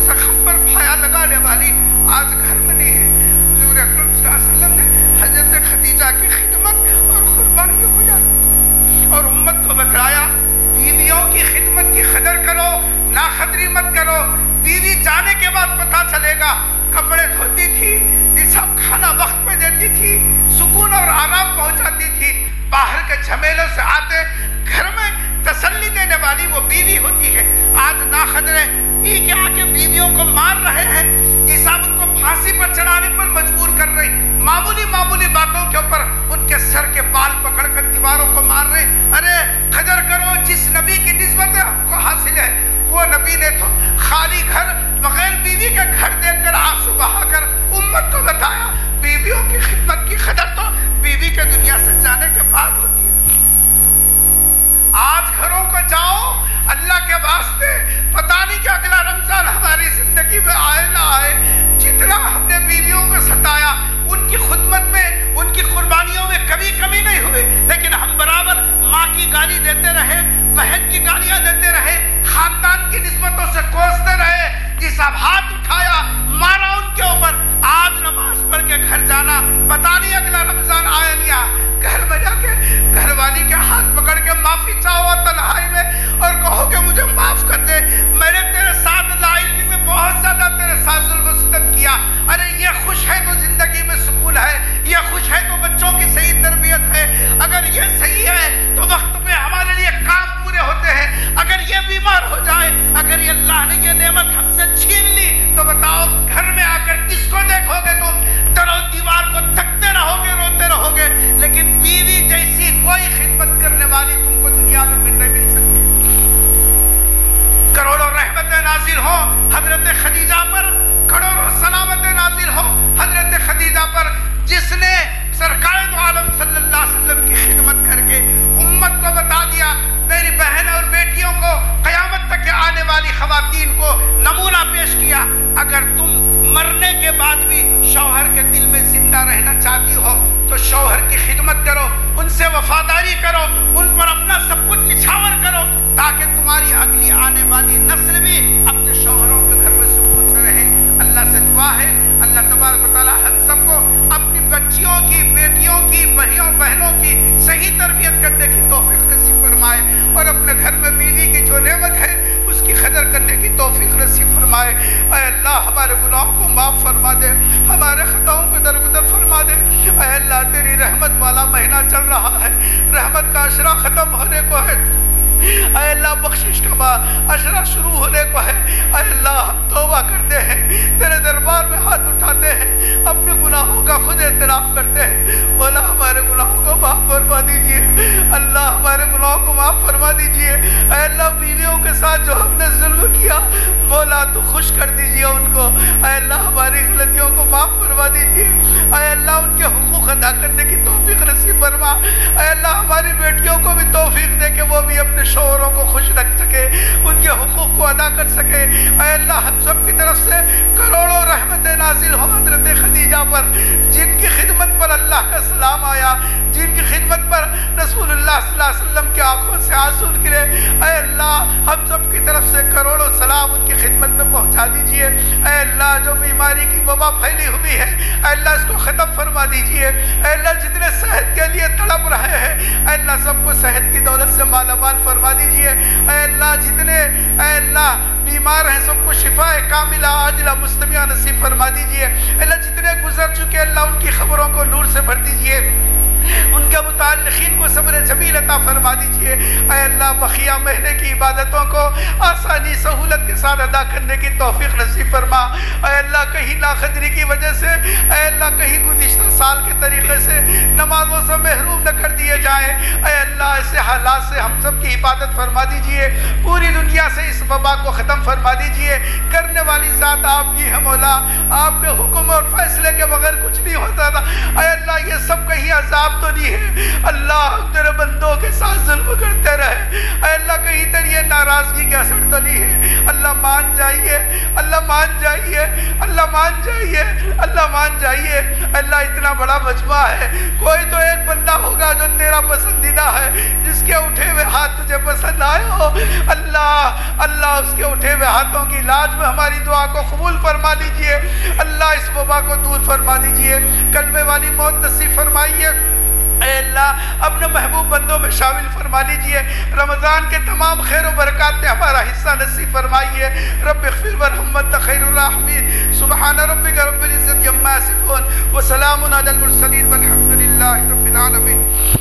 زخم پر پھایا لگانے والی آج گھر میں نہیں ہے۔ حضور اکرم صلی اللہ علیہ وسلم نے حضرت خدیجہ کی خدمت اور قربانی کو یاد اور امت کو بتایا، بیویوں کی خدمت کی قدر کرو، نا قدری مت کرو۔ بیوی جانے کے بعد پتہ چلے گا، کپڑے دھوتی تھی، یہ سب کھانا وقت پہ دیتی تھی، سکون اور آرام پہنچاتی تھی، باہر کے جھمیلوں سے آتے گھر میں تسلی دینے والی وہ بیوی ہوتی ہے۔ آج ناقدرے پی کے آ کے بیویوں کو مار رہے ہیں، یہ صاحب ان کو پھانسی پر چڑھانے پر مجبور کر رہے، معمولی باتوں کے اوپر ان کے سر کے بال پکڑ کر دیواروں کو مار رہے۔ ارے قدر کرو، جس نبی کی نسبت ہم کو حاصل ہے، وہ نبی نے تو خالی گھر بغیر بیوی کے گھر دیکھ کر آنسو بہا کر امت کو بتایا بیویوں کی خدمت کی قدر تو بیوی کے دنیا سے جانے کے بعد ہوتی ہے۔ آج گھروں کو جاؤ، اللہ کے واسطے پتہ نہیں کہ اگلا رمضان ہماری زندگی میں آئے نہ آئے، جتنا ہم نے بیویوں کو ستایا، ان کی خدمت میں، ان کی قربانیوں میں کبھی کمی نہیں ہوئی، لیکن ہم برابر ماں کی گالی دیتے رہے، بہن کی گالیاں دیتے رہے، خاندان کی نسبتوں سے کوستے رہے، جس اب ہاتھ اٹھایا مارا ان کے اوپر۔ آج نماز پڑھ کے گھر جانا، پتہ نہیں اگلا رمضان آیا نہیں آیا، گھر میں جا کے گھر والی کے ہاتھ پکڑ کے معافی چاہو تنہائی میں اور کہو کہ مجھے معاف کر دے، میں نے تیرے ساتھ لاعلمی میں بہت زیادہ تیرے ساتھ ظلم و ستم کیا۔ ارے یہ خوش ہے تو زندگی میں سکون ہے، یہ خوش ہے تو بچوں کی صحیح تربیت ہے، اگر یہ صحیح ہے تو وقت پہ ہمارے لیے نازل ہو حضرت خدیجہ پر، کروڑوں سلامت نازل ہو حضرت خدیجہ پر، جس نے سرکار دو عالم صلی اللہ علیہ وسلم کی خدمت کر کے امت کو بتا دیا، میری بہن اور بیٹیوں کو، قیامت تک آنے والی خواتین کو نمونہ پیش کیا، اگر تم مرنے کے بعد بھی شوہر کے دل میں زندہ رہنا چاہتی ہو تو شوہر کی خدمت کرو، ان سے وفاداری کرو، ان پر اپنا سب کچھ نچھاور کرو، تاکہ تمہاری اگلی آنے والی نسل بھی اپنے شوہروں کے گھر میں سکون سے رہے۔ اللہ سے دعا ہے اللہ تبارک و تعالی ہم سب کو اپنی بچیوں کی، بیٹیوں کی، بہنوں کی صحیح تربیت کرنے کی توفیق نصیب فرمائے، اور اپنے گھر میں بیوی کی جو نعمت ہے اس کی قدر کرنے کی توفیق نصیب فرمائے۔ اے اللہ ہمارے گناہوں کو معاف فرما دے، ہمارے خطاؤں کو درگزر فرما دے۔ اے اللہ تیری رحمت والا مہینہ چل رہا ہے، رحمت کا عشرہ ختم ہونے کو ہے، اے اللہ بخشش کا عشرہ شروع ہونے کو ہے۔ اے اللہ ہم توبہ کرتے ہیں، تیرے دربار میں ہاتھ اٹھاتے ہیں، اپنے گناہوں کا خود اعتراف کرتے ہیں۔ مولا ہمارے گناہوں کو معاف فرما دیجئے، اللہ ہمارے گناہوں کو معاف فرما دیجئے۔ اے اللہ بیویوں کے ساتھ جو ہم نے ظلم کیا مولا تو خوش کر دیجئے ان کو، اے اللہ ہماری غلطیوں کو معاف فرما دیجئے، اے اللہ ان کے حقوق ادا کرنے کی توفیق نصیب فرما۔ اے اللہ ہماری بیٹیوں کو بھی توفیق دے کہ وہ بھی اپنے شوہروں کو خوش رکھ سکے، ان کے حقوق کو ادا کر سکے۔ اے اللہ ہم سب کی طرف سے کروڑوں رحمتیں نازل ہو حضرت خدیجہ پر، جن کی خدمت پر اللہ کا سلام آیا، جن کی خدمت پر رسول اللہ صلی اللہ علیہ وسلم کی آنکھوں سے آنسو نکلے۔ اے اللہ ہم سب کی طرف سے کروڑوں سلام ان کی خدمت میں پہنچا دیجئے۔ اے اللہ جو بیماری کی وبا پھیلی ہوئی ہے اے اللہ اس کو ختم فرما دیجئے۔ اے اللہ جتنے صحت کے لیے تڑپ رہے ہیں اے اللہ سب کو صحت کی دولت سے مالا مال فرما دیجئے۔ اے اللہ جتنے اے اللہ بیمار ہیں سب کو شفا کاملہ عاجلہ مستمعہ نصیب فرما دیجئے۔ اے اللہ جتنے گزر چکے اللہ ان کی خبروں کو نور سے بھر دیجئے، ان کے متعلقین کو صبر جمیل عطا فرما دیجئے۔ اے اللہ بقیہ مہینے کی عبادتوں کو آسانی سہولت کے ساتھ ادا کرنے کی توفیق نصیب فرما۔ اے اللہ کہیں ناقدری کی وجہ سے اے اللہ کہیں گزشتہ سال کے طریقے سے نمازوں سے محروم نہ کر دیے جائیں۔ اے اللہ ایسے حالات سے ہم سب کی حفاظت فرما دیجئے، پوری دنیا سے اس وبا کو ختم فرما دیجئے۔ کرنے والی ذات آپ کی ہے مولا، آپ کے حکم اور فیصلے کے بغیر کچھ نہیں ہوتا تھا۔ اے اللہ یہ سب کہیں عذاب تو نہیں ہے، اللہ تیرے بندوں کے ساتھ ظلم کرتے رہے، اے اللہ کہیں تیری ناراضگی کا اثر تو نہیں ہے۔ اللہ مان جائیے، اللہ مان جائیے، اللہ مان جائیے، اللہ مان جائیے۔ اللہ اتنا بڑا مجمع ہے، کوئی تو ایک بندہ ہوگا جو تیرا پسندیدہ ہے، جس کے اٹھے ہوئے ہاتھ تجھے پسند آئے ہو۔ اللہ اللہ اس کے اٹھے ہوئے ہاتھوں کی لاج میں ہماری دعا کو قبول فرما لیجئے۔ اللہ اس وبا کو دور فرما دیجئے، کلمے والی موت نصیب فرمائیے۔ اے اللہ اپنے محبوب بندوں میں شامل فرما لیجئے، رمضان کے تمام خیر و برکات میں ہمارا حصہ نصیب فرمائیے۔ رب اغفر وارحم وانت خیر الراحمین۔ سبحان ربک رب العزت عما یصفون وسلام علی المرسلین والحمد للہ رب العالمین۔